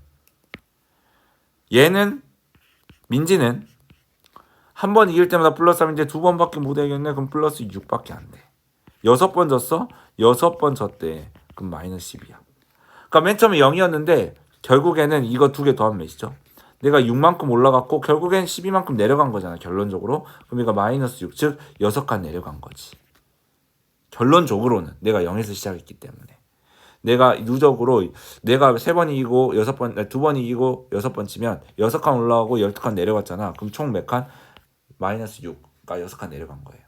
민지는 한 번 이길 때마다 플러스 3인데 2번밖에 못 이겼네. 그럼 플러스 6밖에 안 돼. 6번 졌어? 6번 졌대. 그럼 마이너스 10이야. 그러니까 맨 처음에 0이었는데 결국에는 이거 두 개 더하면 몇이죠? 내가 6만큼 올라갔고 결국엔 12만큼 내려간 거잖아. 결론적으로. 그럼 얘가 마이너스 6, 즉 6칸 내려간 거지. 결론적으로는 내가 0에서 시작했기 때문에. 내가 누적으로 내가 3번 이기고 6번, 2번 이기고 6번 치면 6칸 올라가고 12칸 내려갔잖아. 그럼 총 몇 칸? 마이너스 6가 6칸 내려간 거예요.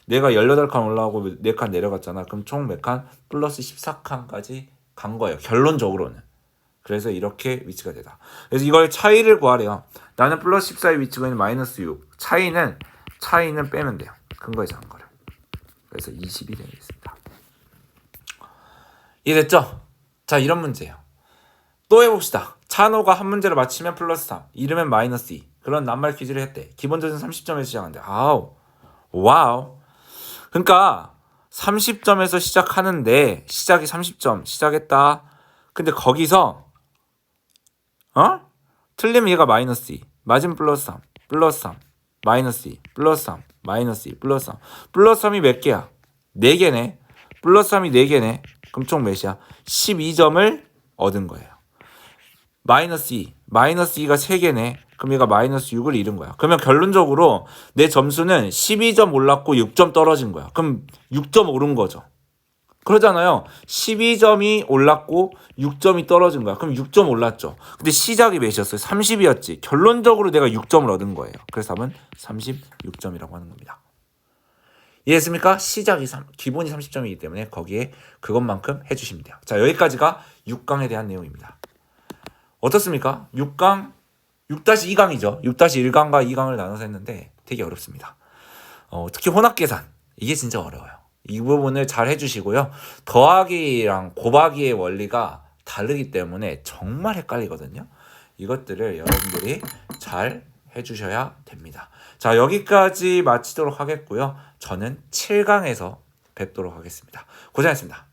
내가 18칸 올라가고 4칸 내려갔잖아. 그럼 총 몇 칸? 플러스 14칸까지 간 거예요. 결론적으로는. 그래서 이렇게 위치가 되다. 그래서 이걸 차이를 구하래요. 나는 플러스 14의 위치가 있는 마이너스 6. 차이는 빼면 돼요. 근거에 작은 거를. 그래서 20이 되겠습니다. 이해됐죠? 자, 이런 문제예요. 또 해봅시다. 찬호가 한 문제를 맞히면 플러스 3, 잃으면 마이너스 2. 그런 낱말 퀴즈를 했대. 기본적인 30점에서 시작한대. 아우, 와우. 그러니까 30점에서 시작하는데 시작이 30점 시작했다. 근데 거기서 틀리면 얘가 마이너스 2, 맞으면 플러스 3, 플러스 3, 마이너스 2, 플러스 3, 마이너스 2, 플러스 3. 플러스 3이 몇 개야? 4개네. 플러스 3이 4개네. 그럼 총 몇이야? 12점을 얻은 거예요. 마이너스 2, 마이너스 2가 3개네. 그럼 얘가 마이너스 6을 잃은 거야. 그러면 결론적으로 내 점수는 12점 올랐고 6점 떨어진 거야. 그럼 6점 오른 거죠. 그러잖아요. 12점이 올랐고 6점이 떨어진 거야. 그럼 6점 올랐죠. 근데 시작이 몇이었어요? 30이었지. 결론적으로 내가 6점을 얻은 거예요. 그래서 답은 36점이라고 하는 겁니다. 이해했습니까? 시작이 기본이 30점이기 때문에 거기에 그것만큼 해주시면 돼요. 자, 여기까지가 6강에 대한 내용입니다. 어떻습니까? 6강, 6-2강이죠. 6-1강과 2강을 나눠서 했는데 되게 어렵습니다. 특히 혼합계산. 이게 진짜 어려워요. 이 부분을 잘 해주시고요. 더하기랑 곱하기의 원리가 다르기 때문에 정말 헷갈리거든요. 이것들을 여러분들이 잘 해주셔야 됩니다. 자, 여기까지 마치도록 하겠고요. 저는 7강에서 뵙도록 하겠습니다. 고생하셨습니다.